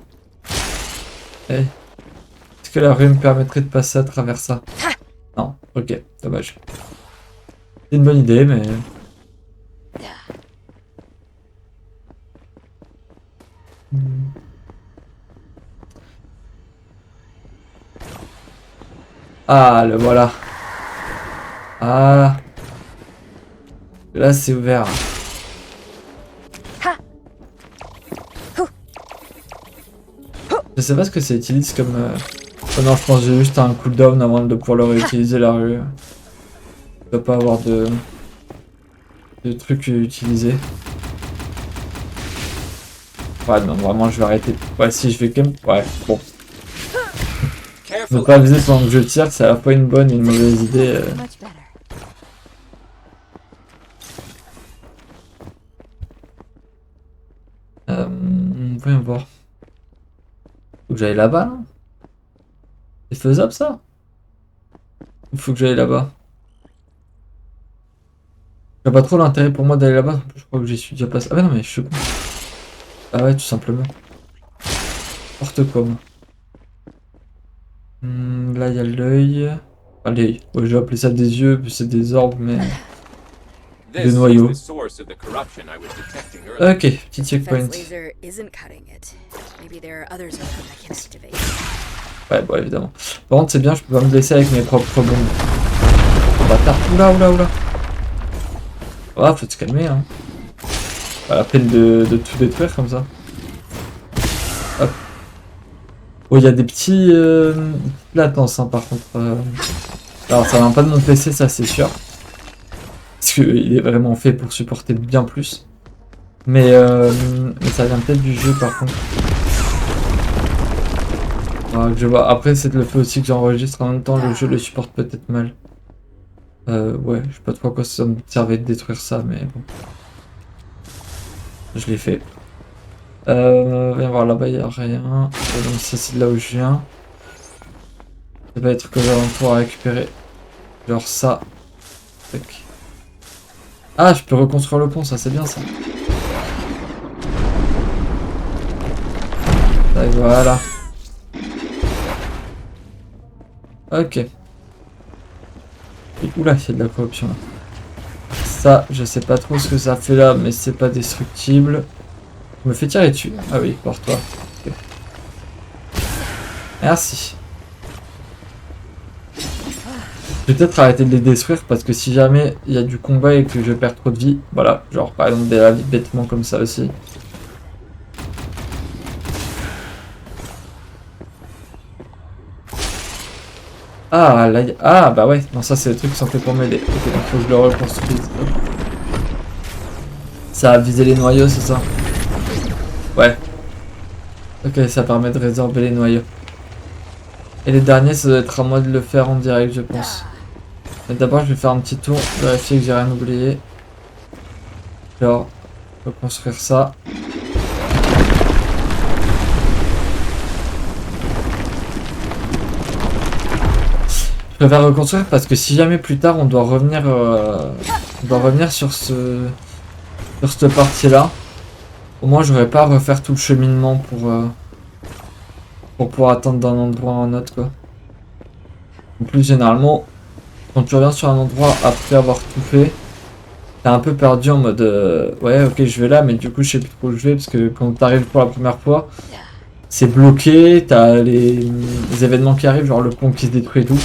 Eh. Est-ce que la rue me permettrait de passer à travers ça? Non, ok, dommage. C'est une bonne idée, mais... Ah, le voilà. Ah. Là, c'est ouvert. Je sais pas ce que ça utilise comme... Oh non, je pense que j'ai juste un cooldown avant de pouvoir le réutiliser la rue. Il doit pas avoir de trucs utilisés. Ouais, non, vraiment, je vais arrêter. Ouais, si je vais quand même... Ouais, bon. Ne pas viser pendant que je tire, c'est à la fois une bonne et une mauvaise idée. Voyons voir. Faut que j'aille là-bas, là. C'est faisable, ça? Il faut que j'aille là-bas. Il n'y a pas trop l'intérêt pour moi d'aller là-bas. Je crois que j'y suis déjà passé. Ah, mais non, mais je suis con. Ah ouais, tout simplement. N'importe quoi, moi. Là, il y a l'œil. Enfin, l'œil. Ouais, je vais appeler ça des yeux, puis c'est des orbes, mais... Des noyaux. Ok, petit checkpoint. Ouais, bon, évidemment. Par contre, c'est bien, je peux pas me blesser avec mes propres bombes. Oh, bâtard. Oula, oula, oula. Ah, faut se calmer, hein. Pas la peine de tout détruire comme ça. Hop. Oh, il y a des petits... latences, hein, par contre. Alors, ça vient pas de mon PC, ça, c'est sûr. Parce qu'il est vraiment fait pour supporter bien plus. Mais ça vient peut-être du jeu, par contre. Je vois. Après, c'est le fait aussi que j'enregistre en même temps, le jeu le supporte peut-être mal. Ouais, je sais pas trop à quoi ça me servait de détruire ça, mais bon. Je l'ai fait. Viens voir là-bas, il n'y a rien. Donc ça, c'est de là où je viens. Ça va être que je vais pouvoir récupérer. Genre ça. Tac. Ah, je peux reconstruire le pont, ça c'est bien ça. Tac, voilà. Ok. Et oula, il y a de la corruption là. Ça, je sais pas trop ce que ça fait là, mais c'est pas destructible. Je me fais tirer dessus. Ah oui, par toi. Okay. Merci. Je vais peut-être arrêter de les détruire parce que si jamais il y a du combat et que je perds trop de vie, voilà, genre par exemple de la vie bêtement comme ça aussi. Ah, là, ah bah ouais, non ça c'est le truc qui sont faits pour m'aider. Ok, donc faut que je le reconstruise. Ça a visé les noyaux, c'est ça? Ouais. Ok, ça permet de résorber les noyaux. Et les derniers, ça doit être à moi de le faire en direct, je pense. Mais d'abord, je vais faire un petit tour, vérifier que j'ai rien oublié. Genre, reconstruire ça. Je préfère reconstruire parce que si jamais plus tard on doit revenir, sur cette partie-là, au moins j'aurais pas à refaire tout le cheminement pour pouvoir attendre d'un endroit à un autre, quoi. En plus, généralement, quand tu reviens sur un endroit après avoir tout fait, t'es un peu perdu en mode ouais, ok, je vais là, mais du coup, je sais plus trop où je vais parce que quand t'arrives pour la première fois, c'est bloqué, t'as les événements qui arrivent, genre le pont qui se détruit et tout.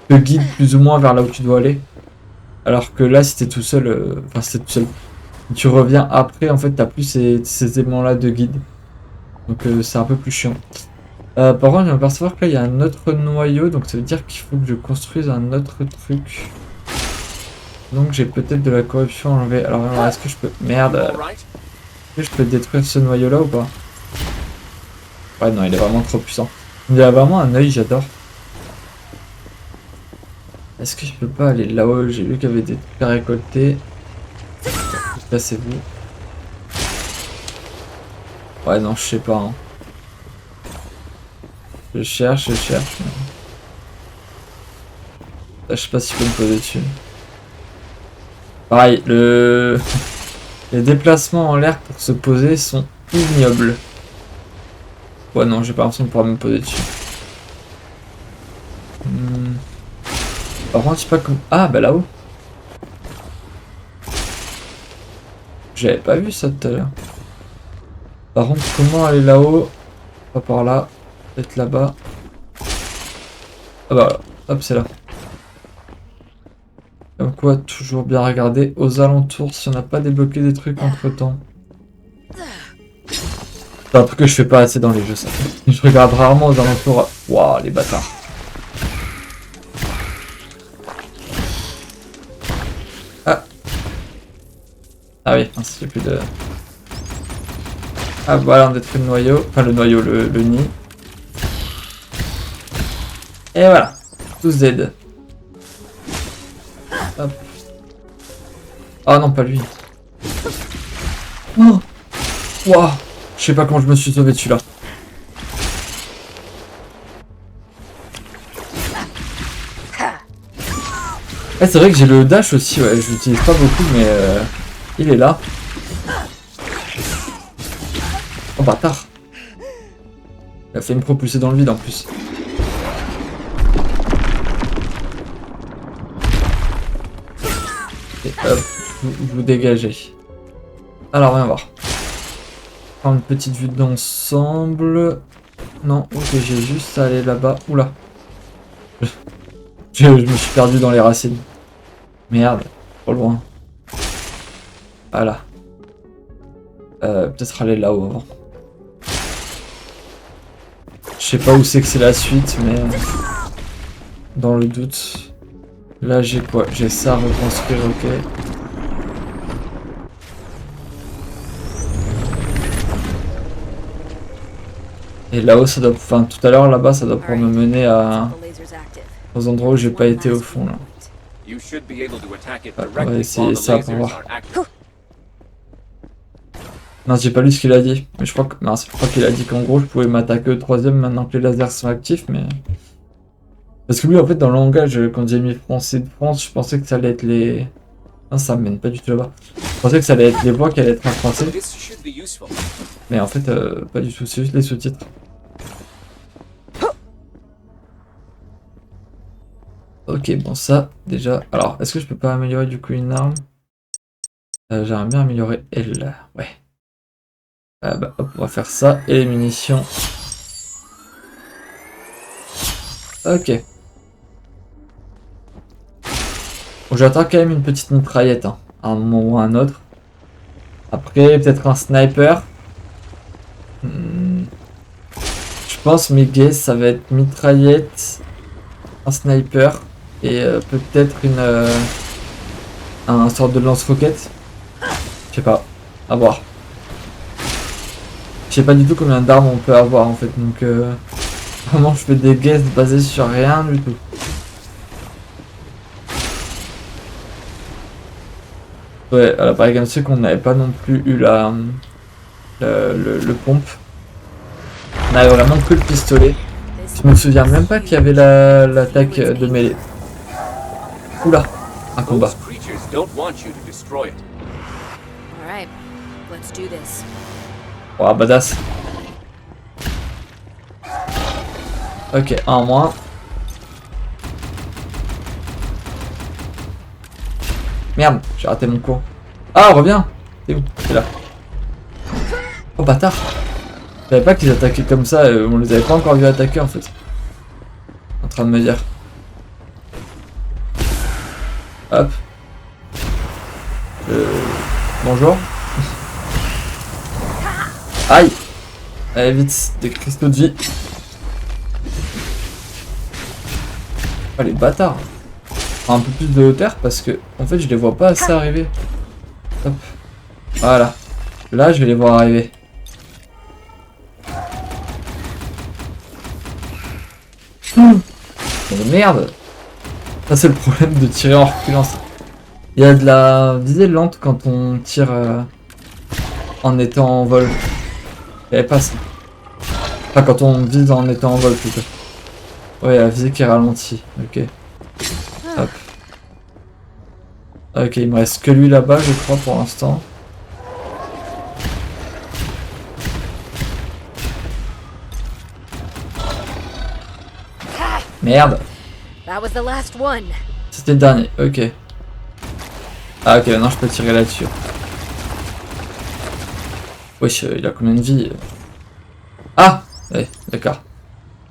Te guide plus ou moins vers là où tu dois aller. Alors que là, si t'es tout seul, enfin, si t'es tout seul, tu reviens après, en fait, t'as plus ces éléments-là de guide. Donc, c'est un peu plus chiant. Par contre, je viens de percevoir que là, il y a un autre noyau, donc ça veut dire qu'il faut que je construise un autre truc. Donc, j'ai peut-être de la corruption enlevée. Alors, est-ce que je peux... Merde. Est-ce que je peux détruire ce noyau-là ou pas? Ouais, non, il est vraiment trop puissant. Il y a vraiment un œil, j'adore. Est-ce que je peux pas aller là-haut? J'ai vu qu'il y avait des trucs à récolter. Là, c'est vous. Ouais, non, je sais pas. Hein. Je cherche. Mais... Là, je sais pas si je peux me poser dessus. Pareil, les déplacements en l'air pour se poser sont ignobles. Ouais, non, j'ai pas l'impression de pouvoir me poser dessus. Par contre, je sais pas comme... Ah, bah là-haut. J'avais pas vu ça tout à l'heure. Par contre, comment aller là-haut? Pas par là. Peut-être là-bas. Ah bah voilà. Hop, c'est là. Comme quoi, toujours bien regarder aux alentours si on n'a pas débloqué des trucs entre temps. C'est un truc que je fais pas assez dans les jeux, ça. Je regarde rarement aux alentours. Waouh, les bâtards. Ah. Ah oui, ainsi j'ai plus de... Ah voilà, on détruit le noyau. Enfin, le noyau, le nid. Et voilà. Tous dead. Hop. Ah non, pas lui. Oh. Waouh. Je sais pas comment je me suis sauvé de celui-là. Eh, c'est vrai que j'ai le dash aussi, ouais. Je l'utilise pas beaucoup, mais il est là. Oh bâtard. Il a fait me propulser dans le vide en plus. Et hop, vous dégagez. Alors, viens voir. Prendre une petite vue d'ensemble. Non, ok, j'ai juste à aller là-bas. Oula. Je me suis perdu dans les racines. Merde, trop loin. Voilà. Peut-être aller là-haut avant. Je sais pas où c'est que c'est la suite, mais... Dans le doute... Là j'ai quoi? J'ai ça à reconstruire, ok. Et là-haut ça doit... Enfin tout à l'heure là-bas ça doit pouvoir me mener à... aux endroits où j'ai pas été au fond là. On va essayer ça pour voir. Non, j'ai pas lu ce qu'il a dit. Mais je crois que... Non, je crois qu'il a dit qu'en gros je pouvais m'attaquer au troisième maintenant que les lasers sont actifs, mais... Parce que lui en fait dans le langage, quand j'ai mis français de France, je pensais que ça allait être les... Non, ça mène pas du tout là-bas. Je pensais que ça allait être les voix qui allaient être en français. Mais en fait, pas du tout, c'est juste les sous-titres. Ok, bon ça, déjà... Alors, est-ce que je peux pas améliorer du coup une arme? J'aimerais bien améliorer elle. Ouais. Bah hop, on va faire ça. Et les munitions. Ok. Bon, j'attends quand même une petite mitraillette, hein, à un moment ou à un autre. Après, peut-être un sniper. Je pense mes guesses, ça va être mitraillette, un sniper et peut-être un sorte de lance-roquette. Je sais pas, à voir. Je sais pas du tout combien d'armes on peut avoir en fait, donc vraiment je fais des guesses basées sur rien du tout. Ouais, à la par exemple, c'est qu'on n'avait pas non plus eu le pompe. On avait vraiment que le pistolet. Je me souviens même pas qu'il y avait l'attaque de mêlée. Oula, un combat. Oh, badass. Ok, un en moins. Merde, j'ai raté mon cours. Ah, reviens. T'es où? T'es là. Oh, bâtard. Je savais pas qu'ils attaquaient comme ça, on les avait pas encore vu attaquer en fait. En train de me dire. Hop. Bonjour. Aïe. Allez vite, des cristaux de vie. Oh les bâtards. Un peu plus de hauteur parce que en fait je les vois pas assez arriver. Hop. Voilà. Là je vais les voir arriver. Oh, merde. Ça c'est le problème de tirer en reculant. Il y a de la visée lente quand on tire en étant en vol. Il n'y avait pas ça. Enfin quand on vise en étant en vol plutôt. Ouais, la visée qui ralentit. Ok. Hop. Ok, il me reste que lui là-bas je crois pour l'instant. Merde. That was the last one. C'était le dernier, ok. Ah ok, maintenant je peux tirer là-dessus. Wesh, il a combien de vie? Ah ouais, d'accord.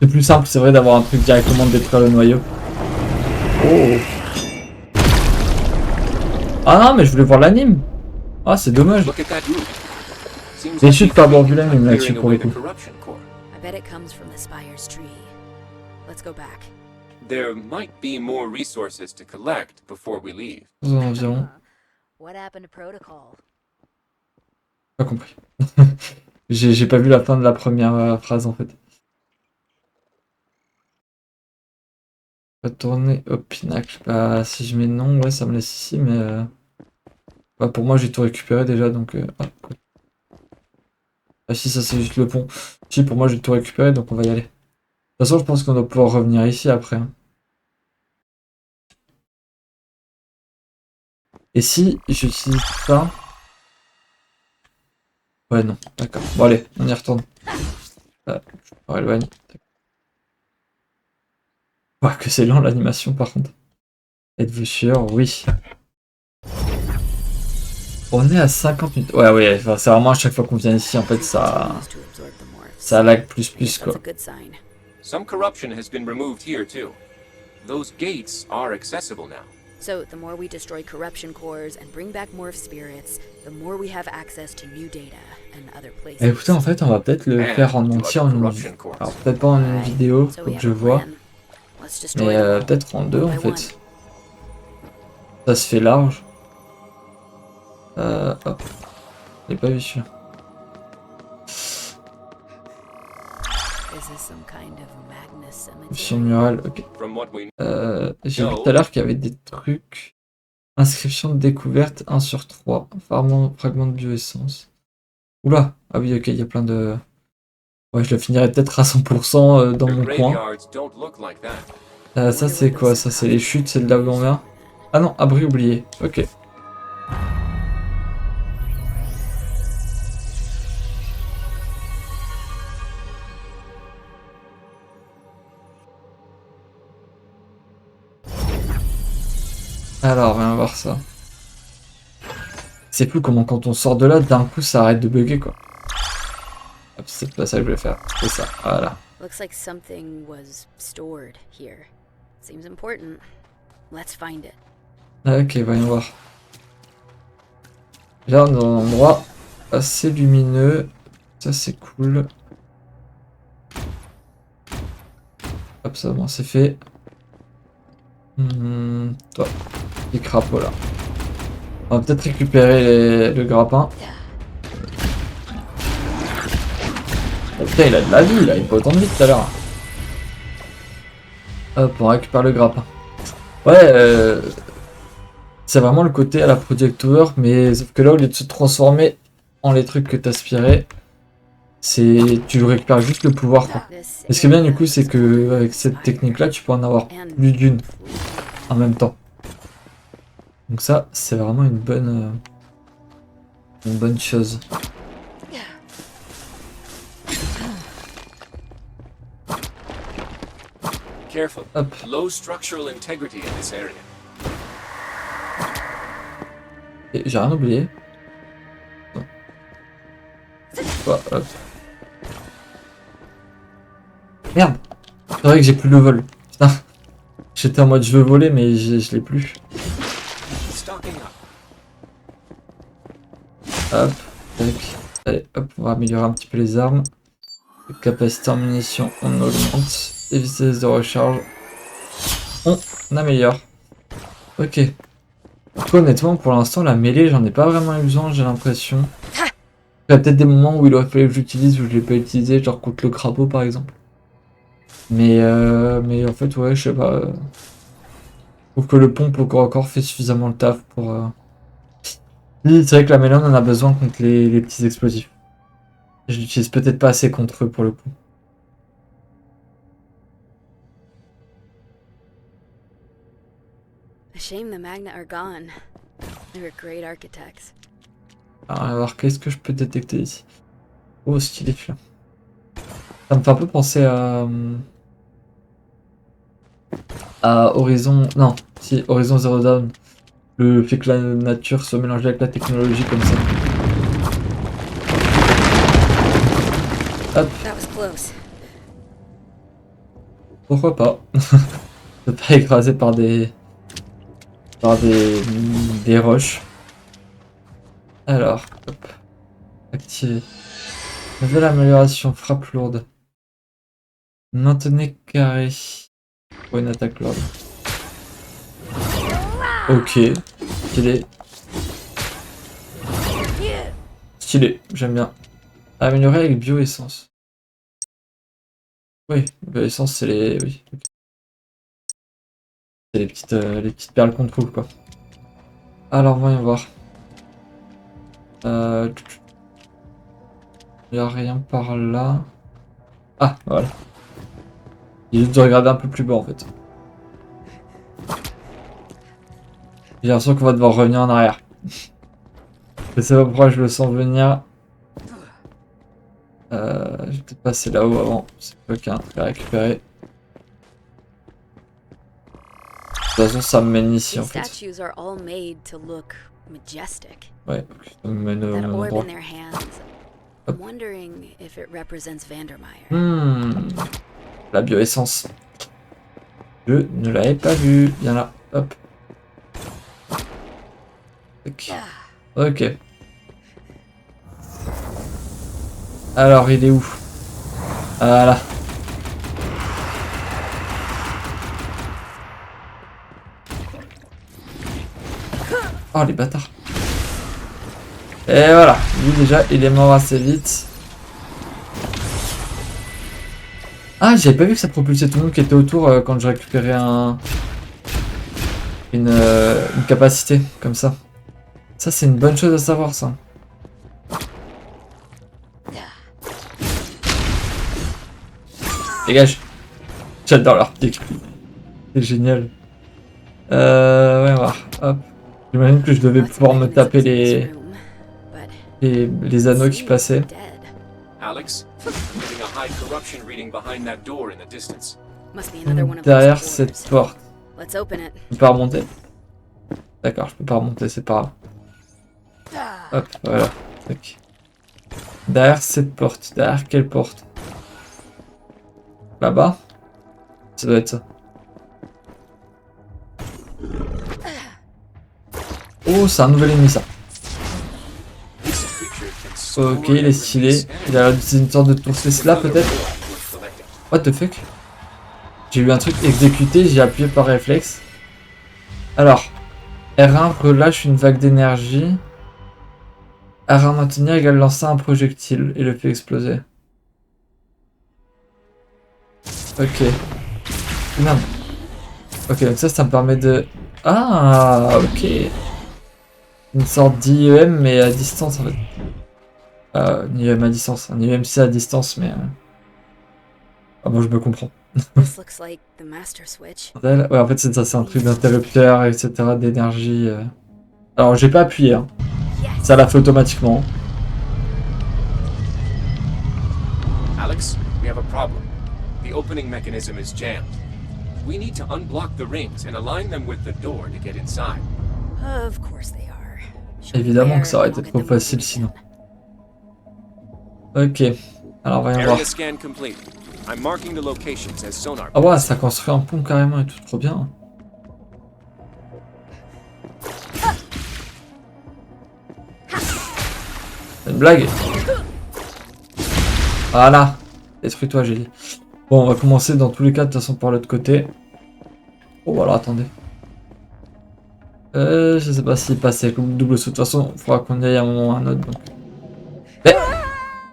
C'est plus simple, c'est vrai, d'avoir un truc directement de détruire le noyau. Oh. Ah non, mais je voulais voir l'anime. Ah, c'est dommage. Look at that roof. Seems Déçu like de pas avoir vu we've l'anime clearing là-dessus pour le away the coup. corruption core. I bet it comes from the Spire's tree. Let's go back. There might be more resources to collect before we leave. Environ. What happened to protocol? Pas compris. J'ai pas vu la fin de la première phrase en fait. Retourner au pinacle. Bah, si je mets non, ouais, ça me laisse ici, mais. Bah, pour moi, j'ai tout récupéré déjà donc. Ah, cool. Ah, si, ça c'est juste le pont. Si, pour moi, j'ai tout récupéré donc on va y aller. De toute façon, je pense qu'on doit pouvoir revenir ici après. Hein. Et si j'utilise ça. Ouais, non, d'accord. Bon, allez, on y retourne. Ah, je vais éloigner. Ouais, que c'est lent l'animation par contre. Êtes-vous sûr? Oui. On est à 50 minutes. Ouais, ouais, enfin, c'est vraiment à chaque fois qu'on vient ici, en fait, ça lag plus quoi. That's a good sign. Some corruption has been removed here too. Those gates are accessible now. So, the more we destroy corruption cores and bring back morph spirits, the more we have access to new data and other places. Et écoutez, en fait, on va peut-être le faire en entier en une... Alors, peut-être pas en une vidéo, faut que je vois. Mais peut-être en deux, en fait. Ça se fait large. Hop. Je l'ai pas vu celui-là. Mission murale, ok. From what we J'ai vu tout à l'heure qu'il y avait des trucs. Inscription de découverte 1 sur 3. Fragment de bioessence. Oula! Ah oui, ok, il y a plein de... Ouais, je le finirai peut-être à 100% dans mon coin. graveyards don't look like that. Ça, c'est quoi? Ça, c'est les chutes, c'est de là où on vient. Ah non, abri oublié. Ok. Alors, viens voir ça. C'est fou comment quand on sort de là, d'un coup, ça arrête de bugger, quoi. Hop, c'est pas ça que je voulais faire. C'est ça, voilà. Looks like something was stored here. Seems important. Let's find it. Ok, voyons voir. Là, on est dans un endroit assez lumineux. Ça, c'est cool. Hop, ça, bon, c'est fait. Toi, petit crapaud là. On va peut-être récupérer le grappin. Oh, putain, il a de la vie, là, il peut autant de vie tout à l'heure. Hop, on récupère le grappin. Ouais, c'est vraiment le côté à la Project Tower, mais sauf que là, au lieu de se transformer en les trucs que t'aspirais, tu récupères juste le pouvoir, quoi. Et ce qui est bien du coup, c'est que avec cette technique-là, tu peux en avoir plus d'une en même temps. Donc ça, c'est vraiment une bonne chose. Careful. Hop. Low structural integrity in this area. Et j'ai rien oublié. Non. Oh, hop. Merde. C'est vrai que j'ai plus le vol. Putain. J'étais en mode je veux voler, mais je l'ai plus. Stocking up. Hop. Tac. Allez, hop, on va améliorer un petit peu les armes. Capacité en munitions, on augmente. Et vitesse de recharge, on améliore. Ok. Honnêtement, pour l'instant, la mêlée, j'en ai pas vraiment eu besoin, j'ai l'impression. Il y a peut-être des moments où il aurait fallu que j'utilise, où je l'ai pas utilisé, genre contre le crapaud par exemple. Mais en fait, ouais, je sais pas. Je trouve que le pompe au corps à corps fait suffisamment le taf pour. Oui, c'est vrai que la mêlée, on en a besoin contre les petits explosifs. Je l'utilise peut-être pas assez contre eux pour le coup. A shame the Magna are gone. They were great architects. Alors, qu'est-ce que je peux détecter ici? Oh, stylé celui-là. Ça me fait un peu penser à... à Horizon... Non, si, Horizon Zero Dawn. Le fait que la nature se mélange avec la technologie comme ça. Hop, That was close. pourquoi pas. Ne pas écraser par des... des roches. Alors, hop. Activer. Nouvelle amélioration, frappe lourde. Maintenez carré. Pour une attaque lourde. Ok. Stylé. Stylé, j'aime bien. Améliorer avec bioessence. Oui, bioessence c'est les... Oui. C'est les petites perles qu'on trouve quoi. Alors voyons voir. Il n'y a rien par là. Ah, voilà. Il est juste de regarder un peu plus bas en fait. J'ai l'impression qu'on va devoir revenir en arrière. Je sais pas pourquoi je le sens venir. Je vais peut-être passer là-haut avant. C'est pas qu'il y a un truc à récupérer. De toute façon, ça me mène ici en These fait. statues are all made to look majestic. Ouais, ok, ça me mène au That même orb endroit. in their hands. I'm wondering if it represents Vandermeyer. La bioessence. Je ne l'avais pas vue. Viens là. Hop. Ok. Ok. Alors, il est où? Voilà. Oh, les bâtards. Et voilà. Lui, déjà, il est mort assez vite. Ah, j'avais pas vu que ça propulsait tout le monde qui était autour quand je récupérais une capacité comme ça. Ça, c'est une bonne chose à savoir, ça. Dégage. J'adore leur pique. C'est génial. Ouais, on va voir. Hop. J'imagine que je devais pouvoir me taper les anneaux qui passaient. Alex, getting a high corruption reading behind that door in the distance. Must be another one of Derrière those cette doors. porte. Let's open it. Je peux pas remonter. D'accord, je peux pas remonter, c'est pas grave. Hop, voilà. Tac. Derrière cette porte. Derrière quelle porte? Là-bas? Ça doit être ça. Oh, c'est un nouvel ennemi ça. Ok, il est stylé. Il a une sorte de touriste là peut-être. What the fuck? J'ai eu un truc exécuté, j'ai appuyé par réflexe. Alors, R1 relâche une vague d'énergie. R1 maintenir égale lancer un projectile et le fait exploser. Ok. Merde. Ok, donc ça me permet de... Ah, ok. Une sorte d'IEM mais à distance en fait. Un IEM à distance. Un IEMC à distance mais... Ah bon, je me comprends. This looks like the master switch. Ouais, en fait c'est ça, c'est un truc d'interrupteur, etc. d'énergie. Alors j'ai pas appuyé, hein. Ça l'a fait automatiquement. Alex, we have a problem. The opening mechanism is jammed. We need to unblock the rings and align them with the door to get inside. Of course they are. Show me Évidemment where que ça aurait and été I'll get trop them facile open sinon. again. Ok. Alors voyons voir. Area scan complete. I'm marking the locations as sonar. Ah ouais, ça construit un pont carrément et tout, trop bien. C'est une blague. Voilà. Détruis-toi, j'ai dit. Bon, on va commencer dans tous les cas de toute façon par l'autre côté. Oh, alors attendez. Je sais pas s'il passait avec le double saut. De toute façon, il faudra qu'on y aille à un moment ou à un autre. Donc. Mais...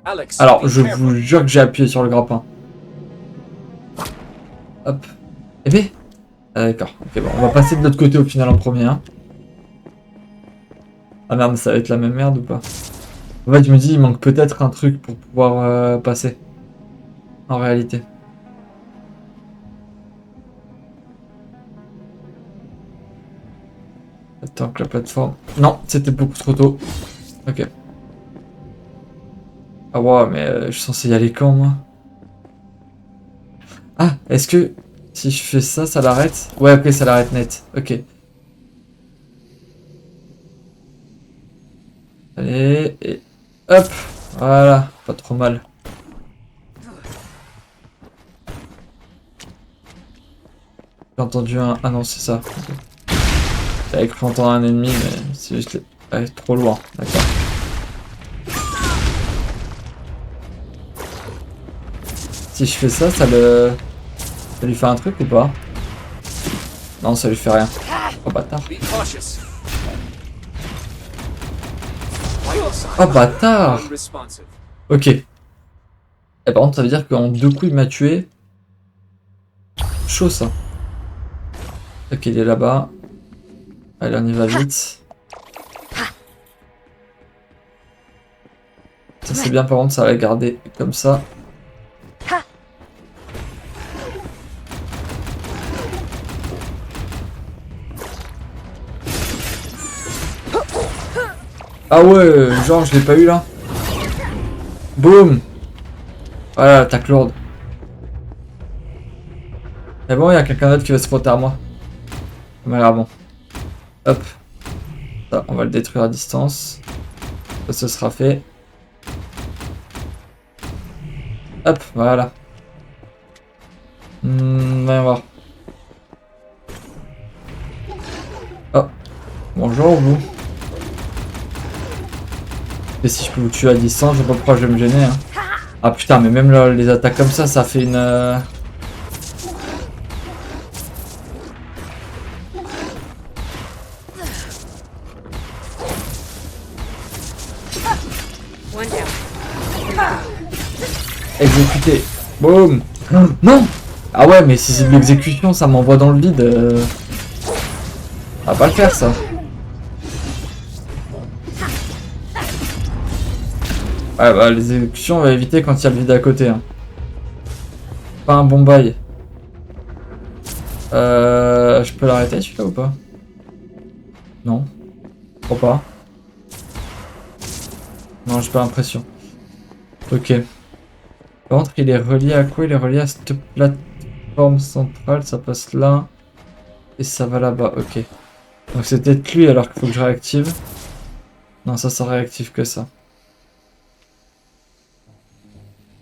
Alex, Alors, be je careful. vous jure que j'ai appuyé sur le grappin. Hop. Eh bien. D'accord. Ok, bon, on va passer de l'autre côté au final en premier. Hein. Ah merde, ça va être la même merde ou pas? En fait, je me dis, il manque peut-être un truc pour pouvoir passer. En réalité. Attends que la plateforme... Non, c'était beaucoup trop tôt. Ok. Ah ouais, mais je suis censé y aller quand, moi? Ah, est-ce que... Si je fais ça, ça l'arrête? Ouais, ok, ça l'arrête net. Ok. Allez, et hop. Voilà, pas trop mal. J'ai entendu un... Ah non, c'est ça. Okay. J'avais cru entendre un ennemi, mais c'est juste... Ouais, trop loin, d'accord. Si je fais ça, ça le... Ça lui fait un truc ou pas? Non, ça lui fait rien. Oh bâtard. Oh bâtard. Ok. Et par contre, ça veut dire qu'en 2 coups, il m'a tué. Chaud ça. Ok, il est là-bas. Allez, on y va vite. Ça c'est bien, par contre, ça va garder comme ça. Ah ouais, genre je l'ai pas eu là. Boum. Voilà, attaque lourde. Mais bon, il y a quelqu'un d'autre qui va se frotter à moi. Ça m'a l'air bon. Hop. Ça, on va le détruire à distance. Ça, ce sera fait. Hop, voilà. Voyons voir. Oh. Bonjour vous. Et si je peux vous tuer à distance, je sais pas pourquoi je vais me gêner. Hein. Ah putain, mais même là, les attaques comme ça fait une... Exécuté. Boum. Non. Ah ouais, mais si c'est de l'exécution, ça m'envoie dans le vide. Ça va pas le faire, ça. Ouais, bah les exécutions, on va éviter quand il y a le vide à côté. Hein. Pas un bon bail. Je peux l'arrêter celui-là ou pas? Non. Je crois pas. Non, j'ai pas l'impression. Ok. Par contre, il est relié à quoi? Il est relié à cette plateforme centrale. Ça passe là. Et ça va là-bas. Ok. Donc c'est peut-être lui alors qu'il faut que je réactive. Non, ça réactive que ça.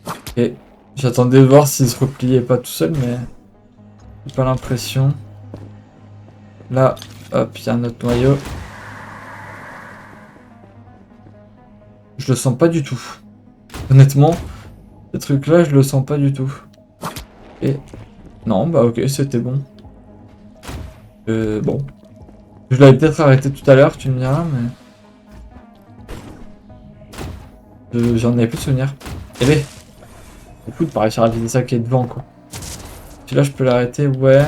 Ok. J'attendais de voir s'il se repliait pas tout seul, mais... J'ai pas l'impression. Là, hop, il y a un autre noyau. Je le sens pas du tout. Honnêtement, ce truc là, je le sens pas du tout. Et... Non, bah ok, c'était bon. Bon. Je l'avais peut-être arrêté tout à l'heure, tu me diras, mais... J'en avais plus de souvenir. Eh ben, c'est fou de pas réussir à vider ça qui est devant, quoi. Celui-là, je peux l'arrêter, ouais.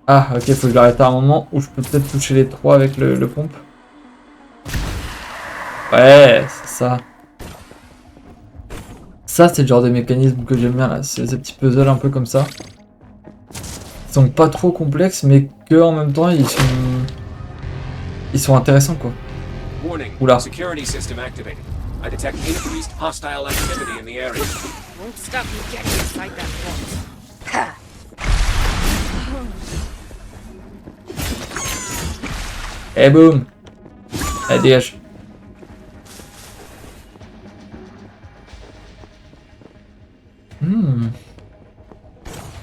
Ah, ok, faut que je l'arrête à un moment où je peux peut-être toucher les 3 avec le pompe. Ouais, c'est ça. Ça, c'est le genre de mécanisme que j'aime bien, là. C'est ces petits puzzles un peu comme ça. Ils sont pas trop complexes, mais que en même temps, ils sont intéressants, quoi. Oula. I detect increased hostile activity in the area. Won't stop you getting inside that vault. Et boum. Allez, dégage.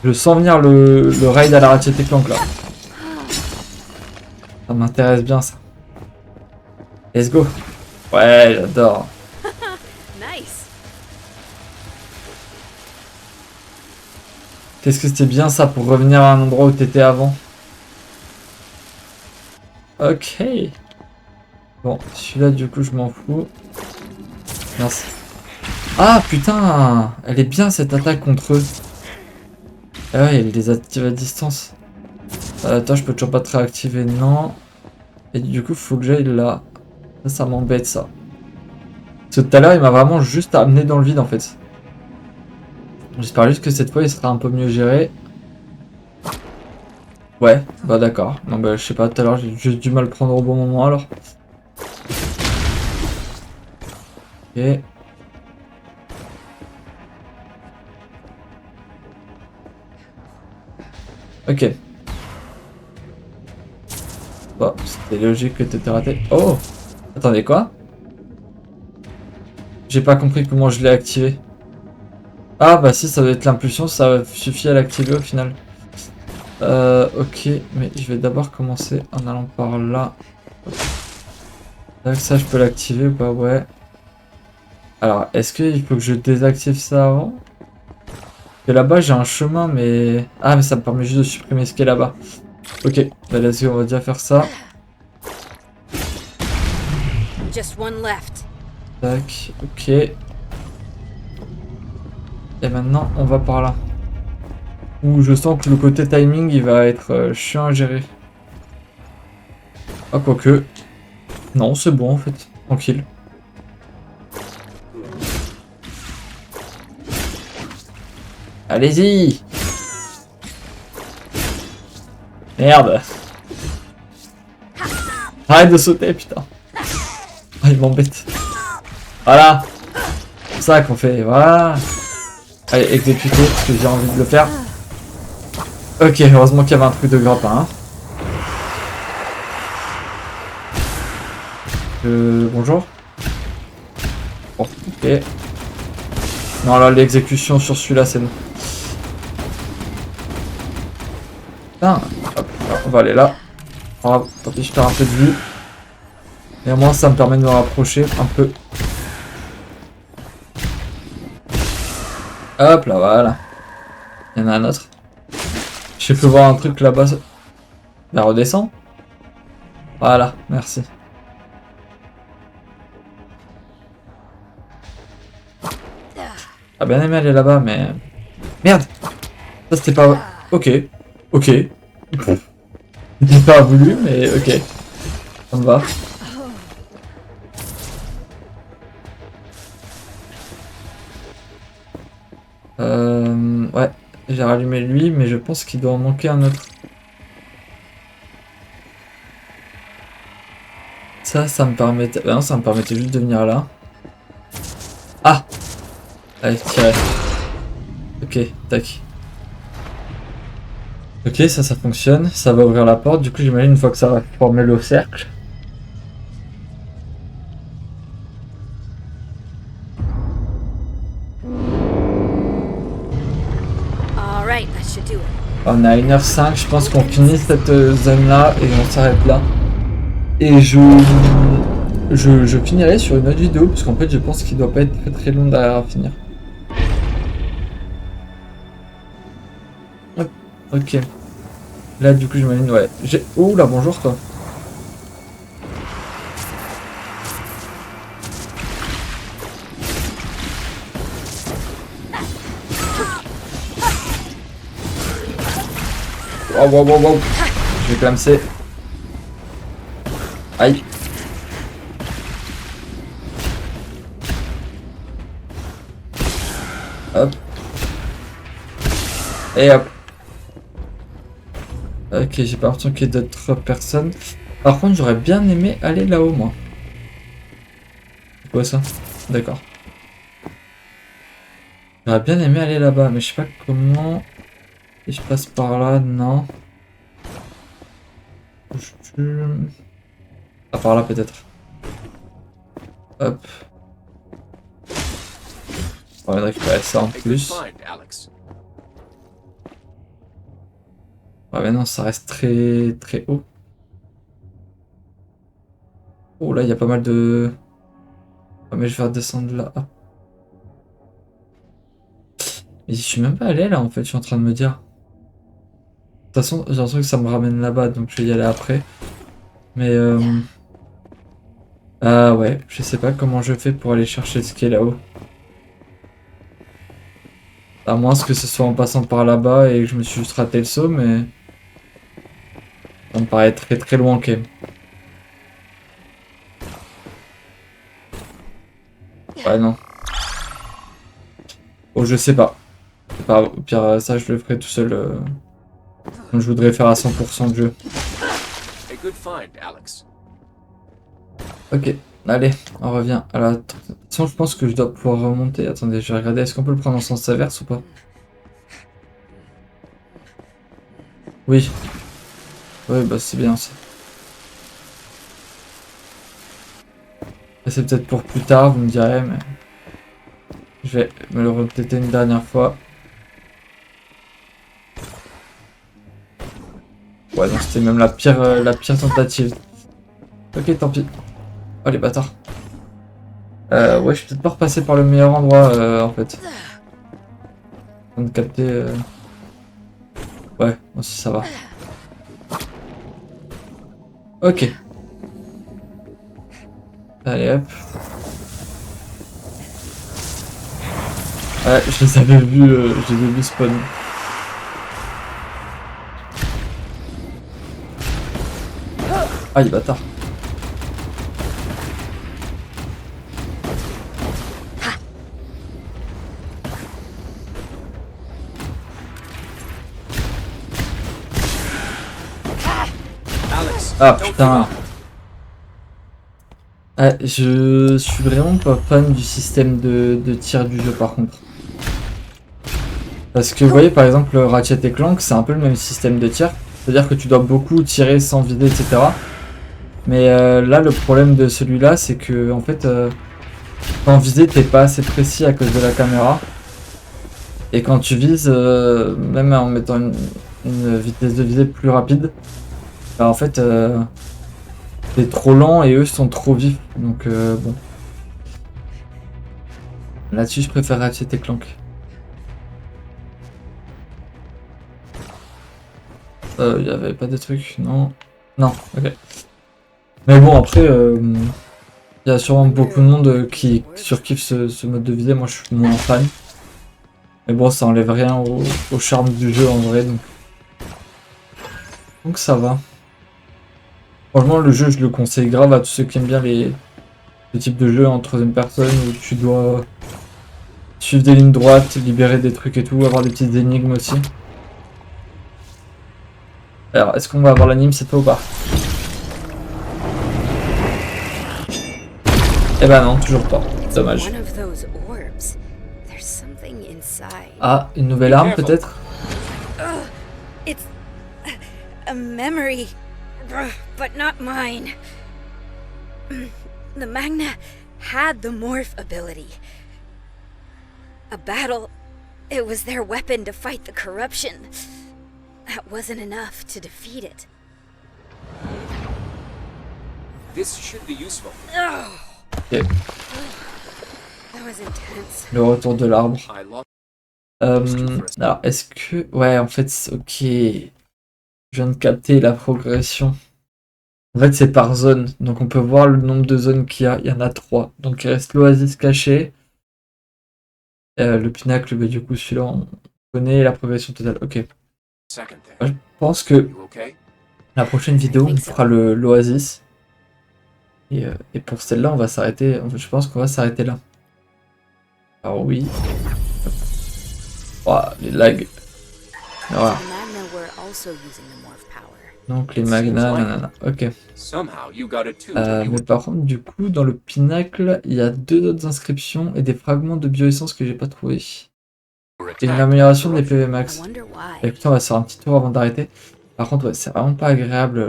Je sens venir le raid à la Ratchet & Clank là. Ça m'intéresse bien ça. Let's go. Ouais, j'adore. Nice. Qu'est-ce que c'était bien ça pour revenir à un endroit où t'étais avant. Ok. Bon, celui-là du coup je m'en fous. Merci. Ah putain, elle est bien cette attaque contre eux. Ah ouais, il les active à distance. Attends, je peux toujours pas te réactiver, non. Et du coup, faut que j'aille là. Ça m'embête ça. Parce que tout à l'heure, il m'a vraiment juste amené dans le vide en fait. J'espère juste que cette fois, il sera un peu mieux géré. Ouais, bah d'accord. Non, bah je sais pas, tout à l'heure, j'ai juste dû mal prendre au bon moment alors. Ok. Ok. Bon, c'était logique que t'étais raté. Oh! Attendez, quoi? J'ai pas compris comment je l'ai activé. Ah bah si, ça doit être l'impulsion, ça suffit à l'activer au final. Ok, mais je vais d'abord commencer en allant par là. Donc ça, je peux l'activer ou pas? Ouais. Alors, est-ce qu'il faut que je désactive ça avant? Parce que là-bas, j'ai un chemin, mais... Ah, mais ça me permet juste de supprimer ce qui est là-bas. Ok, bah vas-y, on va déjà faire ça. Just one left. Tac, ok. Et maintenant, on va par là. Où je sens que le côté timing, il va être chiant à gérer. Ah, quoique. Non, c'est bon en fait. Tranquille. Allez-y! Merde! Arrête de sauter, putain! Ah, il m'embête. Voilà! C'est ça qu'on fait, voilà! Allez, exécuter, parce que j'ai envie de le faire. Ok, heureusement qu'il y avait un truc de grappin. Hein. Bonjour. Bon, ok. Non, là, l'exécution sur celui-là, c'est bon. Putain, hop, on va aller là. Oh, tant pis, je perds un peu de vue. Et au moins, ça me permet de me rapprocher un peu. Hop là, voilà. Il y en a un autre. Je peux voir un truc là-bas. Bah, redescend. Voilà, merci. Ah, bien aimé aller là-bas, mais... Merde! Ça, c'était pas... Ok. Ok. J'ai pas voulu, mais ok. Ça me va. Ouais. J'ai rallumé lui, mais je pense qu'il doit en manquer un autre. Ça me permettait... Bah non, ça me permettait juste de venir là. Ah! Allez, tirez. Ok, tac. Ok, ça fonctionne. Ça va ouvrir la porte. Du coup, j'imagine une fois que ça va former le cercle. Alright, that should do it. On est à 1h05. Je pense qu'on finit cette zone-là et on s'arrête là. Et je finirai sur une autre vidéo, parce qu'en fait, je pense qu'il doit pas être très très long derrière à finir. Hop, ok. Là, du coup, j'imagine, ouais. Oh là, bonjour toi. Oh, wow, wow, wow. Je vais clamser. Aïe. Hop. Et hop. Ok, j'ai pas l'impression qu'il y ait d'autres personnes. Par contre, j'aurais bien aimé aller là-haut, moi. C'est quoi ça? D'accord. J'aurais bien aimé aller là-bas, mais je sais pas comment... Et je passe par là, non. Ah, par là peut-être. Hop. On va récupérer ça en plus. Ouais, mais non, ça reste très très haut. Oh là, il y a pas mal de... Oh, mais je vais redescendre là. Ah. Mais je suis même pas allé là en fait, je suis en train de me dire. De toute façon, j'ai l'impression que ça me ramène là-bas, donc je vais y aller après. Mais ah ouais, je sais pas comment je fais pour aller chercher ce qui est là-haut. À moins que ce soit en passant par là-bas et que je me suis juste raté le saut, mais... Ça me paraît très très loin quand même. Ouais, non. Oh, je sais pas. C'est pas grave. Au pire, ça, je le ferai tout seul. Comme je voudrais faire à 100% de jeu. Ok, allez, on revient à la... De toute façon, je pense que je dois pouvoir remonter. Attendez, je vais regarder. Est-ce qu'on peut le prendre en sens inverse ou pas? Oui. Oui, bah c'est bien ça. C'est peut-être pour plus tard, vous me direz, mais... Je vais me le répéter une dernière fois. Ouais, non, c'était même la pire tentative. Ok, tant pis. Oh, les bâtards. Ouais, je suis peut-être pas repassé par le meilleur endroit, en fait. De capter... Ouais, bon, si ça va. Ok. Allez, hop. Ouais, je les avais vus spawn. Ah, les bâtards. Alex, Ah, don't putain. give up. Ouais, je suis vraiment pas fan du système de tir du jeu par contre. Parce que vous voyez par exemple Ratchet et Clank c'est un peu le même système de tir. C'est-à-dire que tu dois beaucoup tirer sans vider etc. Mais là le problème de celui-là c'est que en fait quand viser t'es pas assez précis à cause de la caméra. Et quand tu vises, même en mettant une vitesse de visée plus rapide, bah, en fait t'es trop lent et eux sont trop vifs. Donc bon. Là-dessus je préfère Ratchet et Clank. Il y avait pas de trucs, non. Non, ok. Mais bon, après, il y a sûrement beaucoup de monde qui surkiffe ce mode de visée. Moi, je suis moins fan. Mais bon, ça enlève rien au charme du jeu en vrai. Donc ça va. Franchement, le jeu, je le conseille grave à tous ceux qui aiment bien les types de jeux en troisième personne où tu dois suivre des lignes droites, libérer des trucs et tout, avoir des petites énigmes aussi. Alors, est-ce qu'on va avoir l'anime cette fois ou pas? Eh ben non, toujours pas. Dommage. One of those orbs. There's something inside. Ah, une nouvelle arme peut-être? It's a memory, but not mine. The Magna had the morph ability. A battle, it was their weapon to fight the corruption. That wasn't enough to defeat it. This should be useful. Ok. That was intense. Le retour de l'arbre. I lost. Alors, est-ce que... Ouais, en fait, ok. Je viens de capter la progression. En fait, c'est par zone. Donc, on peut voir le nombre de zones qu'il y a. Il y en a 3. Donc, il reste l'oasis caché. Le pinacle, bah, du coup, celui-là, on connaît la progression totale. Ok. Second there. Je pense que You okay? la prochaine vidéo, on fera l'oasis. Et pour celle-là, on va s'arrêter. Je pense qu'on va s'arrêter là. Alors, oui. Oh, les lags. Voilà. The Magna were also using the morph power. Donc, les magnas, nanana. Ok. Somehow you got it too. when you Mais par contre, du coup, dans le pinacle, il y a 2 autres inscriptions et des fragments de bioessence que j'ai pas trouvé. were Et une attacked. amélioration des PV I max. wonder why. Écoutez, on va se faire un petit tour avant d'arrêter. Par contre, ouais, c'est vraiment pas agréable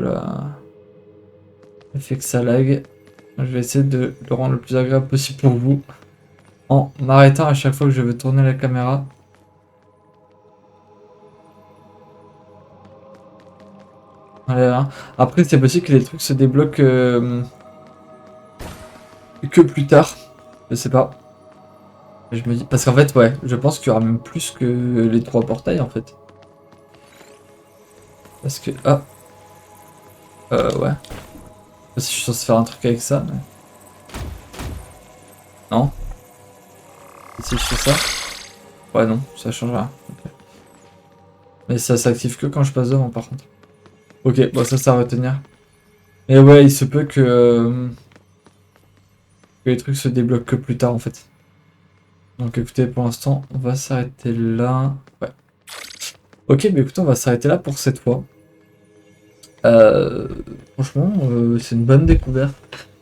le fait que ça lag. Je vais essayer de le rendre le plus agréable possible pour vous en m'arrêtant à chaque fois que je veux tourner la caméra. Voilà. Après, c'est possible que les trucs se débloquent que plus tard. Je sais pas. Je me dis... Parce qu'en fait, ouais, je pense qu'il y aura même plus que les 3 portails en fait. Parce que... Ah. Ouais. Je sais pas si je suis censé faire un truc avec ça, mais... Non. Et si je fais ça... Ouais, non, ça change rien. Ok. Mais ça s'active que quand je passe devant, par contre. Ok, bon, ça à retenir. Mais ouais, il se peut que les trucs se débloquent que plus tard, en fait. Donc écoutez, pour l'instant, on va s'arrêter là. Ouais. Ok, mais écoutez, on va s'arrêter là pour cette fois. Franchement, c'est une bonne découverte.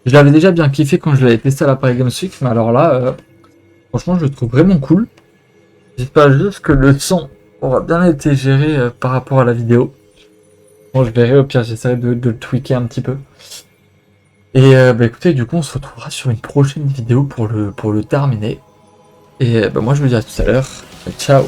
Je l'avais déjà bien kiffé quand je l'avais testé à la Paris Games Week, mais alors là, franchement, je le trouve vraiment cool. J'espère juste que le son aura bien été géré par rapport à la vidéo. Bon, je verrai, au pire, j'essaierai de le tweaker un petit peu. Et bah écoutez, du coup, on se retrouvera sur une prochaine vidéo pour le terminer. Et bah moi, je vous dis à tout à l'heure. Ciao!